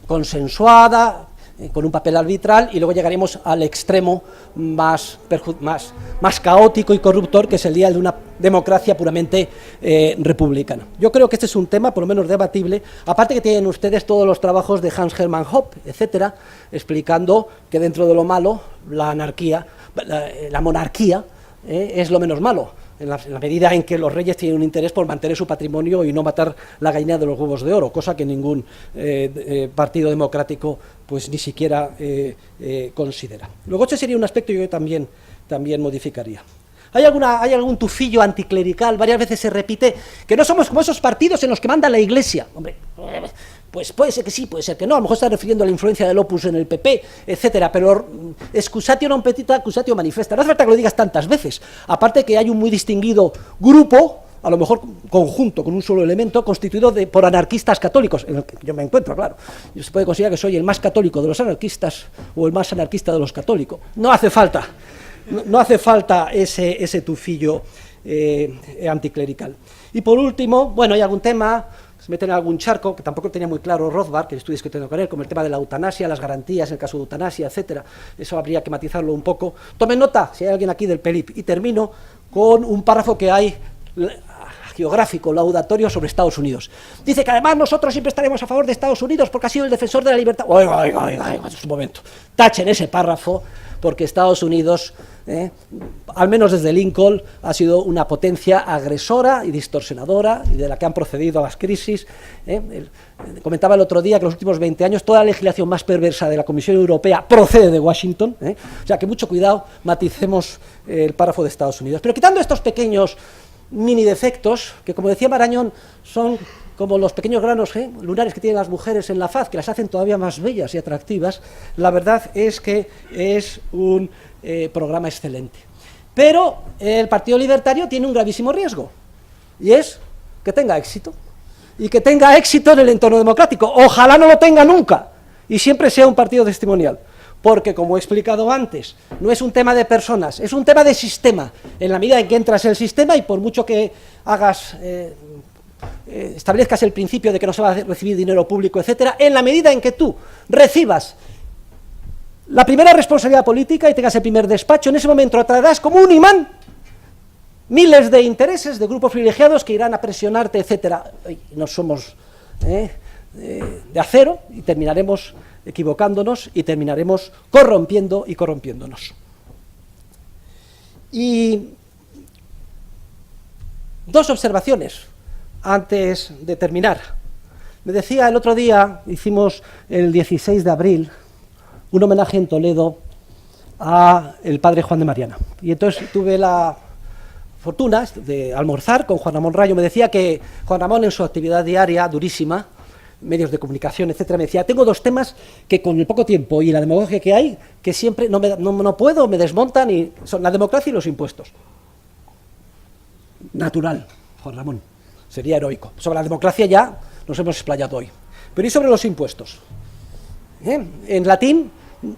consensuada, con un papel arbitral, y luego llegaremos al extremo más caótico y corruptor, que sería el de una democracia puramente republicana. Yo creo que este es un tema, por lo menos debatible, aparte que tienen ustedes todos los trabajos de Hans Hermann Hoppe, etcétera, explicando que dentro de lo malo, la anarquía, la monarquía, es lo menos malo, en la medida en que los reyes tienen un interés por mantener su patrimonio y no matar la gallina de los huevos de oro, cosa que ningún partido democrático pues ni siquiera considera. Luego este sería un aspecto que yo también modificaría. Hay algún tufillo anticlerical, varias veces se repite que no somos como esos partidos en los que manda la Iglesia. Hombre, pues puede ser que sí, puede ser que no, a lo mejor está refiriendo a la influencia del Opus en el PP, etcétera, pero excusatio non petita, accusatio manifesta. No hace falta que lo digas tantas veces, aparte que hay un muy distinguido grupo, a lo mejor conjunto, con un solo elemento, constituido por anarquistas católicos, en el que yo me encuentro, claro. Yo se puede considerar que soy el más católico de los anarquistas o el más anarquista de los católicos. No hace falta ese tufillo anticlerical. Y por último, bueno, hay algún tema, se meten en algún charco, que tampoco tenía muy claro Rothbard, que estoy discutiendo con él, como el tema de la eutanasia, las garantías en el caso de eutanasia, etcétera. Eso habría que matizarlo un poco. Tomen nota, si hay alguien aquí del PELIP, y termino con un párrafo que hay geográfico, laudatorio sobre Estados Unidos. Dice que además nosotros siempre estaremos a favor de Estados Unidos porque ha sido el defensor de la libertad. Oiga, un momento. Tachen ese párrafo, porque Estados Unidos, al menos desde Lincoln, ha sido una potencia agresora y distorsionadora, y de la que han procedido a las crisis. Comentaba el otro día que en los últimos 20 años toda la legislación más perversa de la Comisión Europea procede de Washington. O sea que mucho cuidado, maticemos el párrafo de Estados Unidos. Pero quitando estos pequeños mini defectos, que como decía Marañón, son como los pequeños granos lunares que tienen las mujeres en la faz, que las hacen todavía más bellas y atractivas, la verdad es que es un programa excelente. Pero el Partido Libertario tiene un gravísimo riesgo, y es que tenga éxito, y que tenga éxito en el entorno democrático. Ojalá no lo tenga nunca, y siempre sea un partido testimonial. Porque, como he explicado antes, no es un tema de personas, es un tema de sistema. En la medida en que entras en el sistema, y por mucho que hagas, establezcas el principio de que no se va a recibir dinero público, etcétera, en la medida en que tú recibas la primera responsabilidad política y tengas el primer despacho, en ese momento atraerás como un imán miles de intereses de grupos privilegiados que irán a presionarte, etcétera. No somos de acero, y terminaremos equivocándonos y terminaremos corrompiendo y corrompiéndonos. Y dos observaciones antes de terminar. Me decía el otro día, hicimos el 16 de abril, un homenaje en Toledo a el padre Juan de Mariana. Y entonces tuve la fortuna de almorzar con Juan Ramón Rayo. Me decía que Juan Ramón, en su actividad diaria, durísima, medios de comunicación, etcétera, me decía, tengo dos temas que con el poco tiempo y la demagogia que hay, que siempre no puedo, me desmontan, y son la democracia y los impuestos. Natural, Juan Ramón, sería heroico. Sobre la democracia ya nos hemos explayado hoy. Pero ¿y sobre los impuestos? En latín,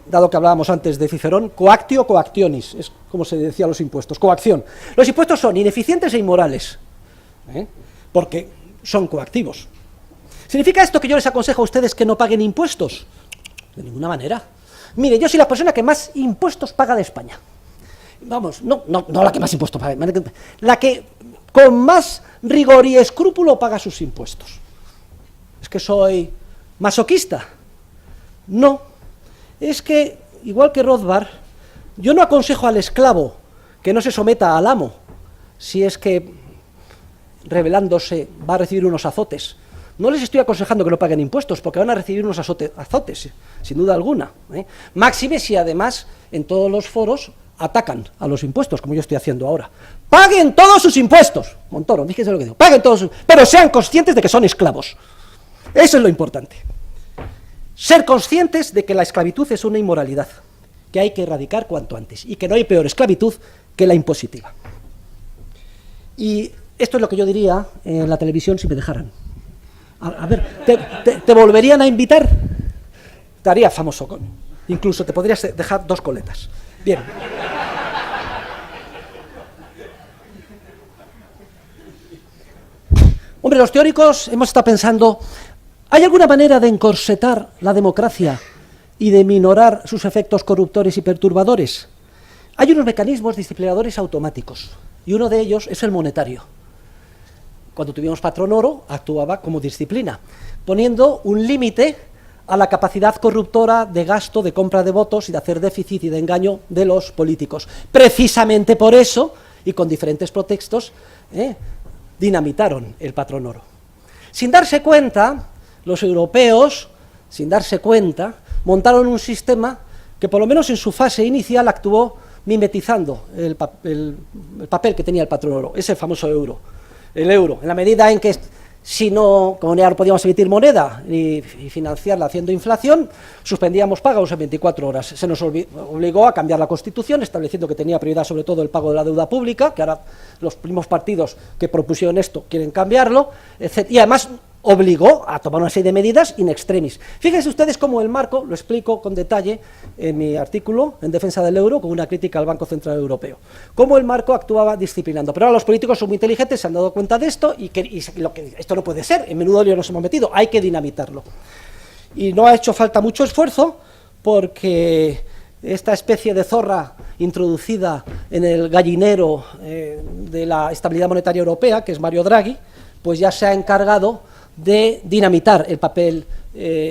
dado que hablábamos antes de Cicerón, coactio coactionis, es como se decía los impuestos, coacción. Los impuestos son ineficientes e inmorales, porque son coactivos. ¿Significa esto que yo les aconsejo a ustedes que no paguen impuestos? De ninguna manera. Mire, yo soy la persona que más impuestos paga de España. Vamos, no la que más impuestos paga, la que con más rigor y escrúpulo paga sus impuestos. ¿Es que soy masoquista? No. Es que, igual que Rothbard, yo no aconsejo al esclavo que no se someta al amo, si es que, rebelándose, va a recibir unos azotes. No les estoy aconsejando que no paguen impuestos, porque van a recibir unos azotes, sin duda alguna. Máxime si además en todos los foros atacan a los impuestos, como yo estoy haciendo ahora. ¡Paguen todos sus impuestos! Montoro, fíjense lo que digo. ¡Paguen todos pero sean conscientes de que son esclavos! Eso es lo importante. Ser conscientes de que la esclavitud es una inmoralidad, que hay que erradicar cuanto antes, y que no hay peor esclavitud que la impositiva. Y esto es lo que yo diría en la televisión si me dejaran. A ver, ¿te volverían a invitar? Te haría famoso, incluso te podrías dejar 2 coletas. Bien. Hombre, los teóricos hemos estado pensando, ¿hay alguna manera de encorsetar la democracia y de minorar sus efectos corruptores y perturbadores? Hay unos mecanismos disciplinadores automáticos, y uno de ellos es el monetario. Cuando tuvimos patrón oro, actuaba como disciplina, poniendo un límite a la capacidad corruptora de gasto, de compra de votos y de hacer déficit y de engaño de los políticos. Precisamente por eso, y con diferentes pretextos, dinamitaron el patrón oro. Sin darse cuenta, los europeos, montaron un sistema que por lo menos en su fase inicial actuó mimetizando el papel que tenía el patrón oro, ese famoso euro. El euro, en la medida en que si no, como ya no podíamos emitir moneda y financiarla haciendo inflación, suspendíamos pagos en 24 horas. Se nos obligó a cambiar la Constitución, estableciendo que tenía prioridad sobre todo el pago de la deuda pública, que ahora los primos partidos que propusieron esto quieren cambiarlo, etc. Y además obligó a tomar una serie de medidas in extremis. Fíjense ustedes cómo el marco, lo explico con detalle en mi artículo en defensa del euro, con una crítica al Banco Central Europeo, cómo el marco actuaba disciplinando. Pero ahora los políticos son muy inteligentes, se han dado cuenta de esto y esto no puede ser, en menudo lío nos hemos metido, hay que dinamitarlo. Y no ha hecho falta mucho esfuerzo, porque esta especie de zorra introducida en el gallinero de la estabilidad monetaria europea, que es Mario Draghi, pues ya se ha encargado de dinamitar el papel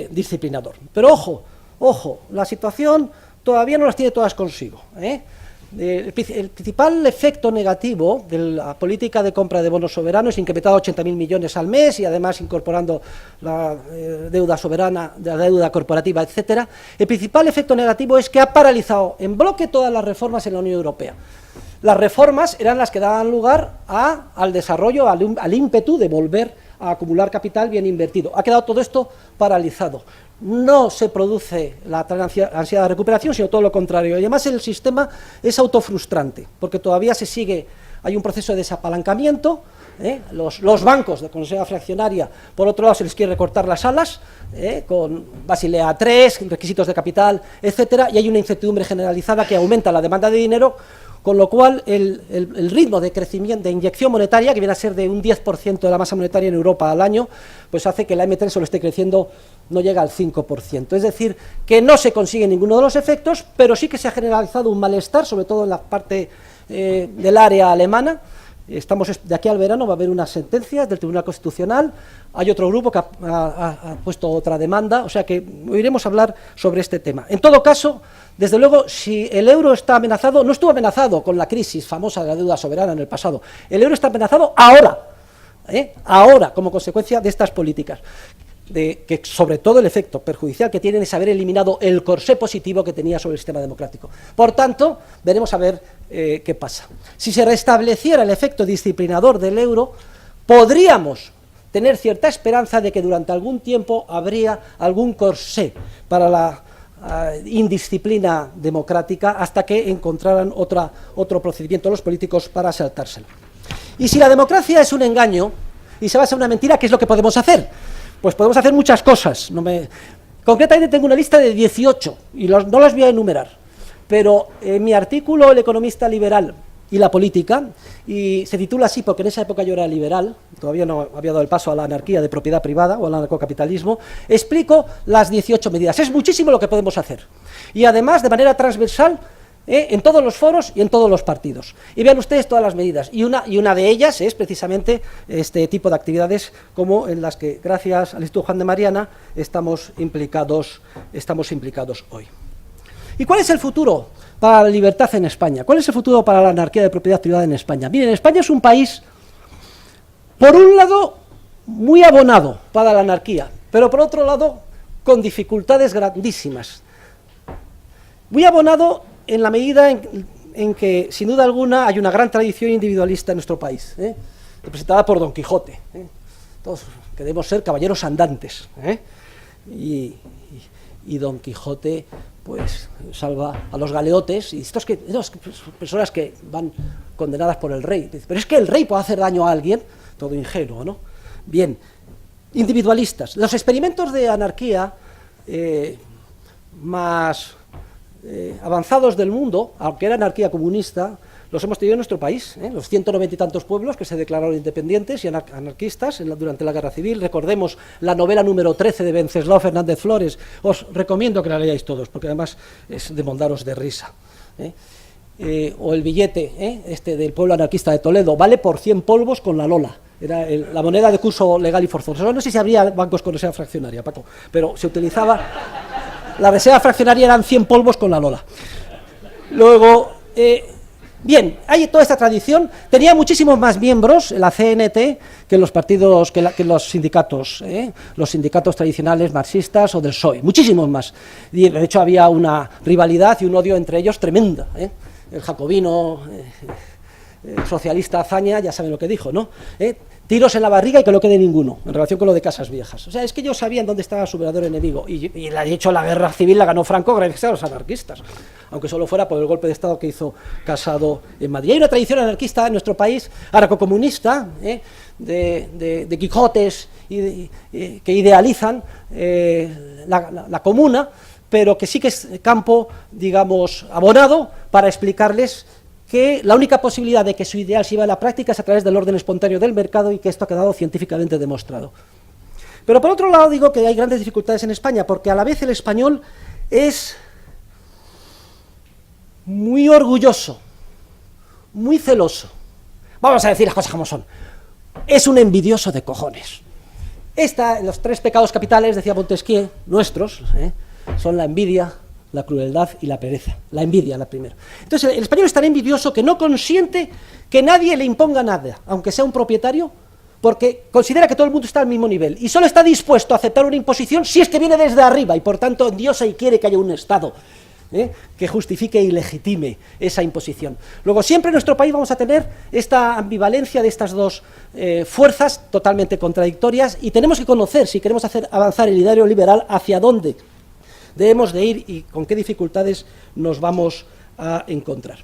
disciplinador. Pero ojo, la situación todavía no las tiene todas consigo. El principal efecto negativo de la política de compra de bonos soberanos es incrementar 80.000 millones al mes y además incorporando la deuda soberana, la deuda corporativa, etcétera. El principal efecto negativo es que ha paralizado en bloque todas las reformas en la Unión Europea. Las reformas eran las que daban lugar al desarrollo, al ímpetu de volver a acumular capital bien invertido. Ha quedado todo esto paralizado. No se produce la ansiedad de recuperación, sino todo lo contrario. Y además el sistema es autofrustrante, porque todavía hay un proceso de desapalancamiento. Los bancos de consejería fraccionaria, por otro lado, se les quiere recortar las alas, con Basilea III, requisitos de capital, etcétera, y hay una incertidumbre generalizada que aumenta la demanda de dinero, con lo cual el ritmo de crecimiento, de inyección monetaria, que viene a ser de un 10% de la masa monetaria en Europa al año, pues hace que la M3 solo esté creciendo, no llega al 5%. Es decir, que no se consigue ninguno de los efectos, pero sí que se ha generalizado un malestar, sobre todo en la parte del área alemana. De aquí al verano va a haber unas sentencias del Tribunal Constitucional, hay otro grupo que ha puesto otra demanda, o sea que iremos a hablar sobre este tema. En todo caso, desde luego, si el euro está amenazado, no estuvo amenazado con la crisis famosa de la deuda soberana en el pasado, el euro está amenazado ahora, como consecuencia de estas políticas. que sobre todo el efecto perjudicial que tienen es haber eliminado el corsé positivo que tenía sobre el sistema democrático. Por tanto, veremos a ver qué pasa. Si se restableciera el efecto disciplinador del euro, podríamos tener cierta esperanza de que durante algún tiempo habría algún corsé para la indisciplina democrática hasta que encontraran otro procedimiento los políticos para saltárselo. Y si la democracia es un engaño y se basa en una mentira, ¿qué es lo que podemos hacer? Pues podemos hacer muchas cosas. Concretamente tengo una lista de 18 y no las voy a enumerar, pero en mi artículo El economista liberal y la política, y se titula así porque en esa época yo era liberal, todavía no había dado el paso a la anarquía de propiedad privada o al anarcocapitalismo, explico las 18 medidas. Es muchísimo lo que podemos hacer. Y además, de manera transversal, en todos los foros y en todos los partidos. Y vean ustedes todas las medidas. Y una de ellas es precisamente este tipo de actividades como en las que, gracias al Instituto Juan de Mariana, estamos implicados hoy. ¿Y cuál es el futuro para la libertad en España? ¿Cuál es el futuro para la anarquía de propiedad privada en España? Miren, España es un país, por un lado, muy abonado para la anarquía, pero por otro lado, con dificultades grandísimas. Muy abonado en la medida en que, sin duda alguna, hay una gran tradición individualista en nuestro país, representada por Don Quijote. Todos queremos ser caballeros andantes, y Don Quijote pues salva a los galeotes, y estas personas que van condenadas por el rey. Pero es que el rey puede hacer daño a alguien, todo ingenuo, ¿no? Bien, individualistas. Los experimentos de anarquía más avanzados del mundo, aunque era anarquía comunista, los hemos tenido en nuestro país, los 190 y tantos pueblos que se declararon independientes y anarquistas durante la Guerra Civil. Recordemos la novela número 13 de Venceslao Fernández Flores. Os recomiendo que la leáis todos, porque además es de mondaros de risa. O el billete del pueblo anarquista de Toledo, vale por 100 polvos con la lola. Era la moneda de curso legal y forzoso. No sé si habría bancos con reserva fraccionaria, Paco, pero se utilizaba. La reserva fraccionaria eran 100 polvos con la lola. Luego, bien, hay toda esta tradición. Tenía muchísimos más miembros la CNT que los partidos, que los sindicatos tradicionales marxistas o del PSOE, muchísimos más. Y de hecho había una rivalidad y un odio entre ellos tremenda. El jacobino socialista Azaña, ya saben lo que dijo, ¿no? Tiros en la barriga y que no quede ninguno, en relación con lo de Casas Viejas. O sea, es que ellos sabían dónde estaba su verdadero enemigo, y de hecho la guerra civil la ganó Franco gracias a los anarquistas, aunque solo fuera por el golpe de Estado que hizo Casado en Madrid. Hay una tradición anarquista en nuestro país, anarcocomunista, de Quijotes que idealizan la comuna, pero que sí que es campo, digamos, abonado para explicarles que la única posibilidad de que su ideal se lleve a la práctica es a través del orden espontáneo del mercado, y que esto ha quedado científicamente demostrado. Pero por otro lado digo que hay grandes dificultades en España, porque a la vez el español es muy orgulloso, muy celoso. Vamos a decir las cosas como son. Es un envidioso de cojones. Los 3 pecados capitales, decía Montesquieu, nuestros, son la envidia, la crueldad y la pereza. La envidia, la primera. Entonces, el español es tan envidioso que no consiente que nadie le imponga nada, aunque sea un propietario, porque considera que todo el mundo está al mismo nivel, y solo está dispuesto a aceptar una imposición si es que viene desde arriba, y por tanto endiosa y quiere que haya un Estado que justifique y legitime esa imposición. Luego, siempre en nuestro país vamos a tener esta ambivalencia de estas dos fuerzas totalmente contradictorias, y tenemos que conocer, si queremos hacer avanzar el ideario liberal, hacia dónde debemos de ir y con qué dificultades nos vamos a encontrar.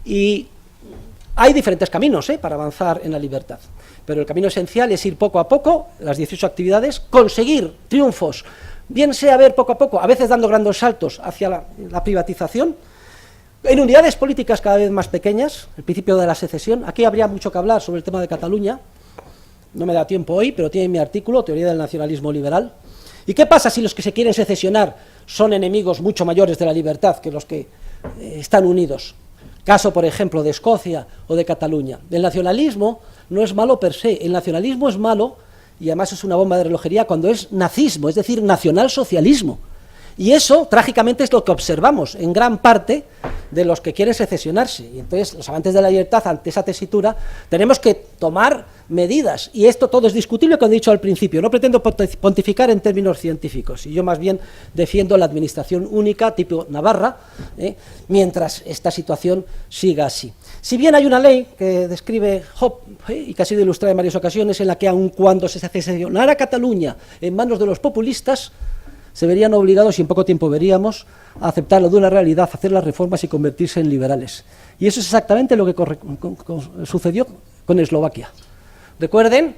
Y hay diferentes caminos para avanzar en la libertad, pero el camino esencial es ir poco a poco, las 18 actividades, conseguir triunfos, bien sea ver poco a poco, a veces dando grandes saltos hacia la privatización, en unidades políticas cada vez más pequeñas, el principio de la secesión. Aquí habría mucho que hablar sobre el tema de Cataluña, no me da tiempo hoy, pero tiene mi artículo, Teoría del nacionalismo liberal. ¿Y qué pasa si los que se quieren secesionar son enemigos mucho mayores de la libertad que los que están unidos? Caso, por ejemplo, de Escocia o de Cataluña. El nacionalismo no es malo per se, el nacionalismo es malo, y además es una bomba de relojería, cuando es nazismo, es decir, nacionalsocialismo. Y eso, trágicamente, es lo que observamos en gran parte de los que quieren secesionarse. Y entonces, los amantes de la libertad, ante esa tesitura, tenemos que tomar medidas. Y esto todo es discutible, como he dicho al principio. No pretendo pontificar en términos científicos. Y yo más bien defiendo la administración única, tipo Navarra, mientras esta situación siga así. Si bien hay una ley que describe Hoppe y que ha sido ilustrada en varias ocasiones, en la que aun cuando se secesionara Cataluña en manos de los populistas, se verían obligados, y en poco tiempo veríamos, a aceptar la dura realidad, hacer las reformas y convertirse en liberales. Y eso es exactamente lo que sucedió con Eslovaquia. Recuerden,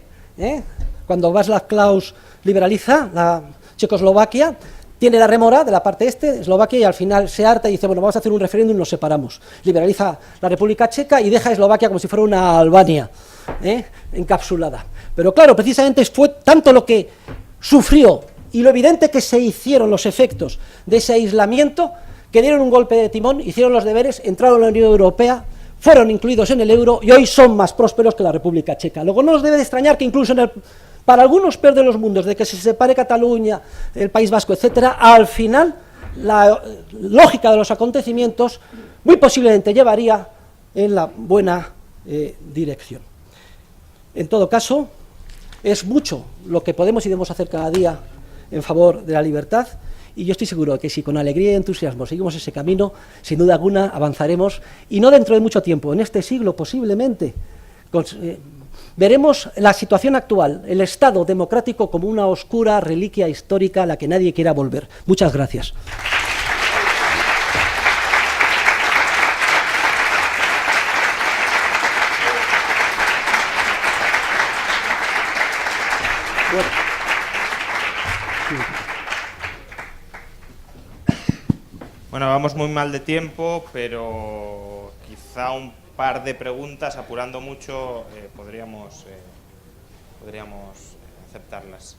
cuando Václav Klaus liberaliza la Checoslovaquia, tiene la rémora de la parte este, Eslovaquia, y al final se harta y dice, bueno, vamos a hacer un referéndum y nos separamos. Liberaliza la República Checa y deja a Eslovaquia como si fuera una Albania, encapsulada. Pero claro, precisamente fue tanto lo que sufrió y lo evidente que se hicieron los efectos de ese aislamiento, que dieron un golpe de timón, hicieron los deberes, entraron a la Unión Europea, fueron incluidos en el euro y hoy son más prósperos que la República Checa. Luego no nos debe de extrañar que incluso para algunos peor de los mundos, de que se separe Cataluña, el País Vasco, etcétera, al final la lógica de los acontecimientos muy posiblemente llevaría en la buena dirección. En todo caso, es mucho lo que podemos y debemos hacer cada día en favor de la libertad, y yo estoy seguro de que si con alegría y entusiasmo seguimos ese camino, sin duda alguna avanzaremos, y no dentro de mucho tiempo, en este siglo posiblemente, veremos la situación actual, el Estado democrático, como una oscura reliquia histórica a la que nadie quiera volver. Muchas gracias. Bueno, vamos muy mal de tiempo, pero quizá un par de preguntas, apurando mucho, podríamos aceptarlas.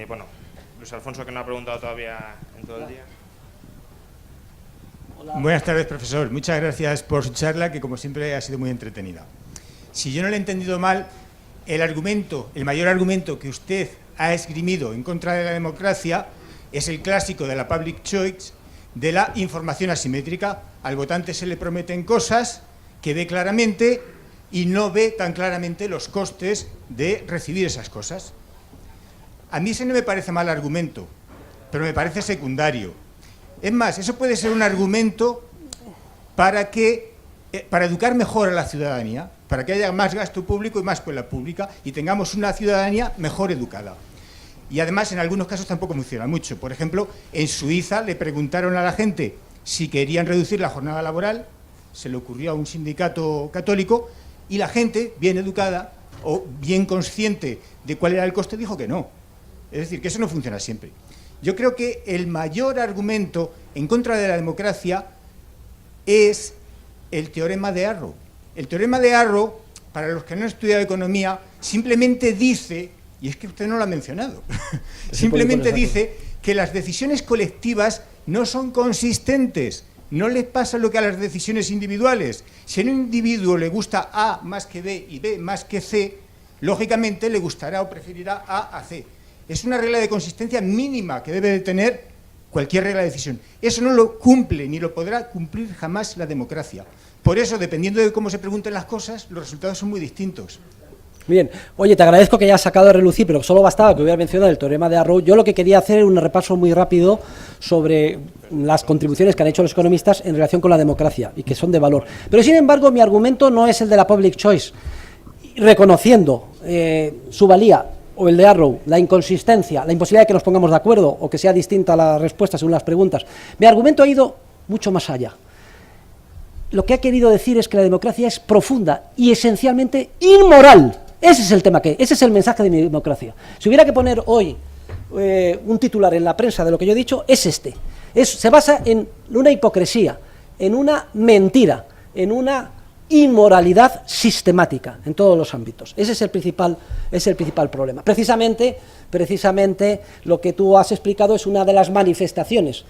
Bueno, Luis Alfonso, que no ha preguntado todavía en todo el día. Hola. Buenas tardes, profesor. Muchas gracias por su charla, que como siempre ha sido muy entretenida. Si yo no le he entendido mal, el mayor argumento que usted ha esgrimido en contra de la democracia es el clásico de la public choice, de la información asimétrica. Al votante se le prometen cosas que ve claramente y no ve tan claramente los costes de recibir esas cosas. A mí ese no me parece mal argumento, pero me parece secundario. Es más, eso puede ser un argumento para educar mejor a la ciudadanía, para que haya más gasto público y más escuela pública y tengamos una ciudadanía mejor educada. Y además, en algunos casos tampoco funciona mucho. Por ejemplo, en Suiza le preguntaron a la gente si querían reducir la jornada laboral, se le ocurrió a un sindicato católico, y la gente, bien educada o bien consciente de cuál era el coste, dijo que no. Es decir, que eso no funciona siempre. Yo creo que el mayor argumento en contra de la democracia es el teorema de Arrow. El teorema de Arrow, para los que no han estudiado economía, simplemente dice, y es que usted no lo ha mencionado, simplemente dice que las decisiones colectivas no son consistentes, no les pasa lo que a las decisiones individuales. Si a un individuo le gusta A más que B y B más que C, lógicamente le gustará o preferirá A a C. Es una regla de consistencia mínima que debe de tener cualquier regla de decisión. Eso no lo cumple ni lo podrá cumplir jamás la democracia. Por eso, dependiendo de cómo se pregunten las cosas, los resultados son muy distintos. Bien, oye, te agradezco que hayas sacado a relucir, pero solo bastaba que hubiera mencionado el teorema de Arrow. Yo lo que quería hacer era un repaso muy rápido sobre las contribuciones que han hecho los economistas en relación con la democracia y que son de valor. Pero sin embargo, mi argumento no es el de la public choice, reconociendo su valía, o el de Arrow, la inconsistencia, la imposibilidad de que nos pongamos de acuerdo o que sea distinta la respuesta según las preguntas. Mi argumento ha ido mucho más allá. Lo que ha querido decir es que la democracia es profunda y esencialmente inmoral. Ese es el tema, ese es el mensaje de mi democracia. Si hubiera que poner hoy un titular en la prensa de lo que yo he dicho, es este. Se basa en una hipocresía, en una mentira, en una inmoralidad sistemática en todos los ámbitos. Ese es el principal problema. Precisamente lo que tú has explicado es una de las manifestaciones,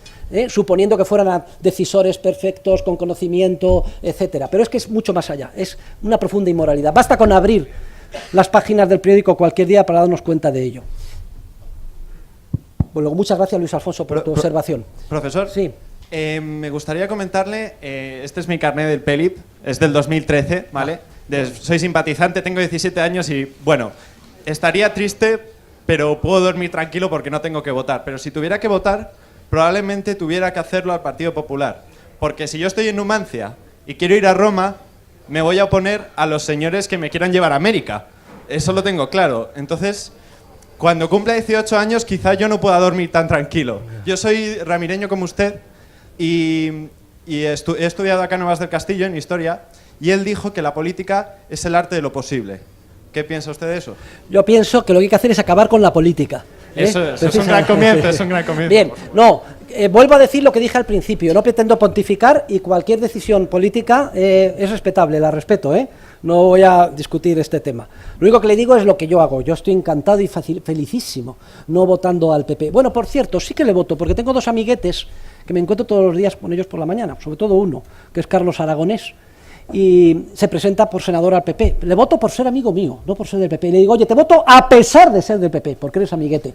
suponiendo que fueran decisores perfectos, con conocimiento, etcétera. Pero es que es mucho más allá, es una profunda inmoralidad. Basta con abrir las páginas del periódico cualquier día para darnos cuenta de ello. Pues luego, muchas gracias, Luis Alfonso, por tu observación. Profesor, Sí. me gustaría comentarle, este es mi carnet del PELIP, es del 2013, ¿vale? Soy simpatizante, tengo 17 años y, bueno, estaría triste, pero puedo dormir tranquilo porque no tengo que votar. Pero si tuviera que votar, probablemente tuviera que hacerlo al Partido Popular. Porque si yo estoy en Numancia y quiero ir a Roma, me voy a oponer a los señores que me quieran llevar a América. Eso lo tengo claro. Entonces, cuando cumpla 18 años, quizá yo no pueda dormir tan tranquilo. Yo soy ramireño como usted y he estudiado acá en Nuevas del Castillo, en Historia, y él dijo que la política es el arte de lo posible. ¿Qué piensa usted de eso? Yo pienso que lo que hay que hacer es acabar con la política. Eso es un gran comienzo, es un gran comienzo. Bien, no, vuelvo a decir lo que dije al principio, no pretendo pontificar y cualquier decisión política es respetable, la respeto, no voy a discutir este tema. Lo único que le digo es lo que yo hago, yo estoy encantado y felicísimo no votando al PP. Bueno, por cierto, sí que le voto, porque tengo dos amiguetes que me encuentro todos los días con ellos por la mañana, sobre todo uno, que es Carlos Aragonés, y se presenta por senador al PP. Le voto por ser amigo mío, no por ser del PP. Y le digo, oye, te voto a pesar de ser del PP, porque eres amiguete.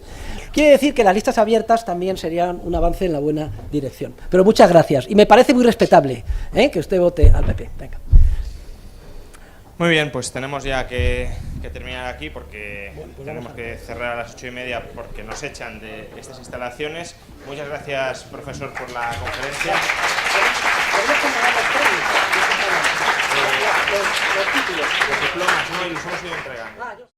Quiere decir que las listas abiertas también serían un avance en la buena dirección. Pero muchas gracias. Y me parece muy respetable que usted vote al PP. Venga. Muy bien, pues tenemos ya que terminar aquí porque tenemos que cerrar a las 8:30 porque nos echan de estas instalaciones. Muchas gracias, profesor, por la conferencia. Los diplomas, ¿no? Y los hemos ido entregando.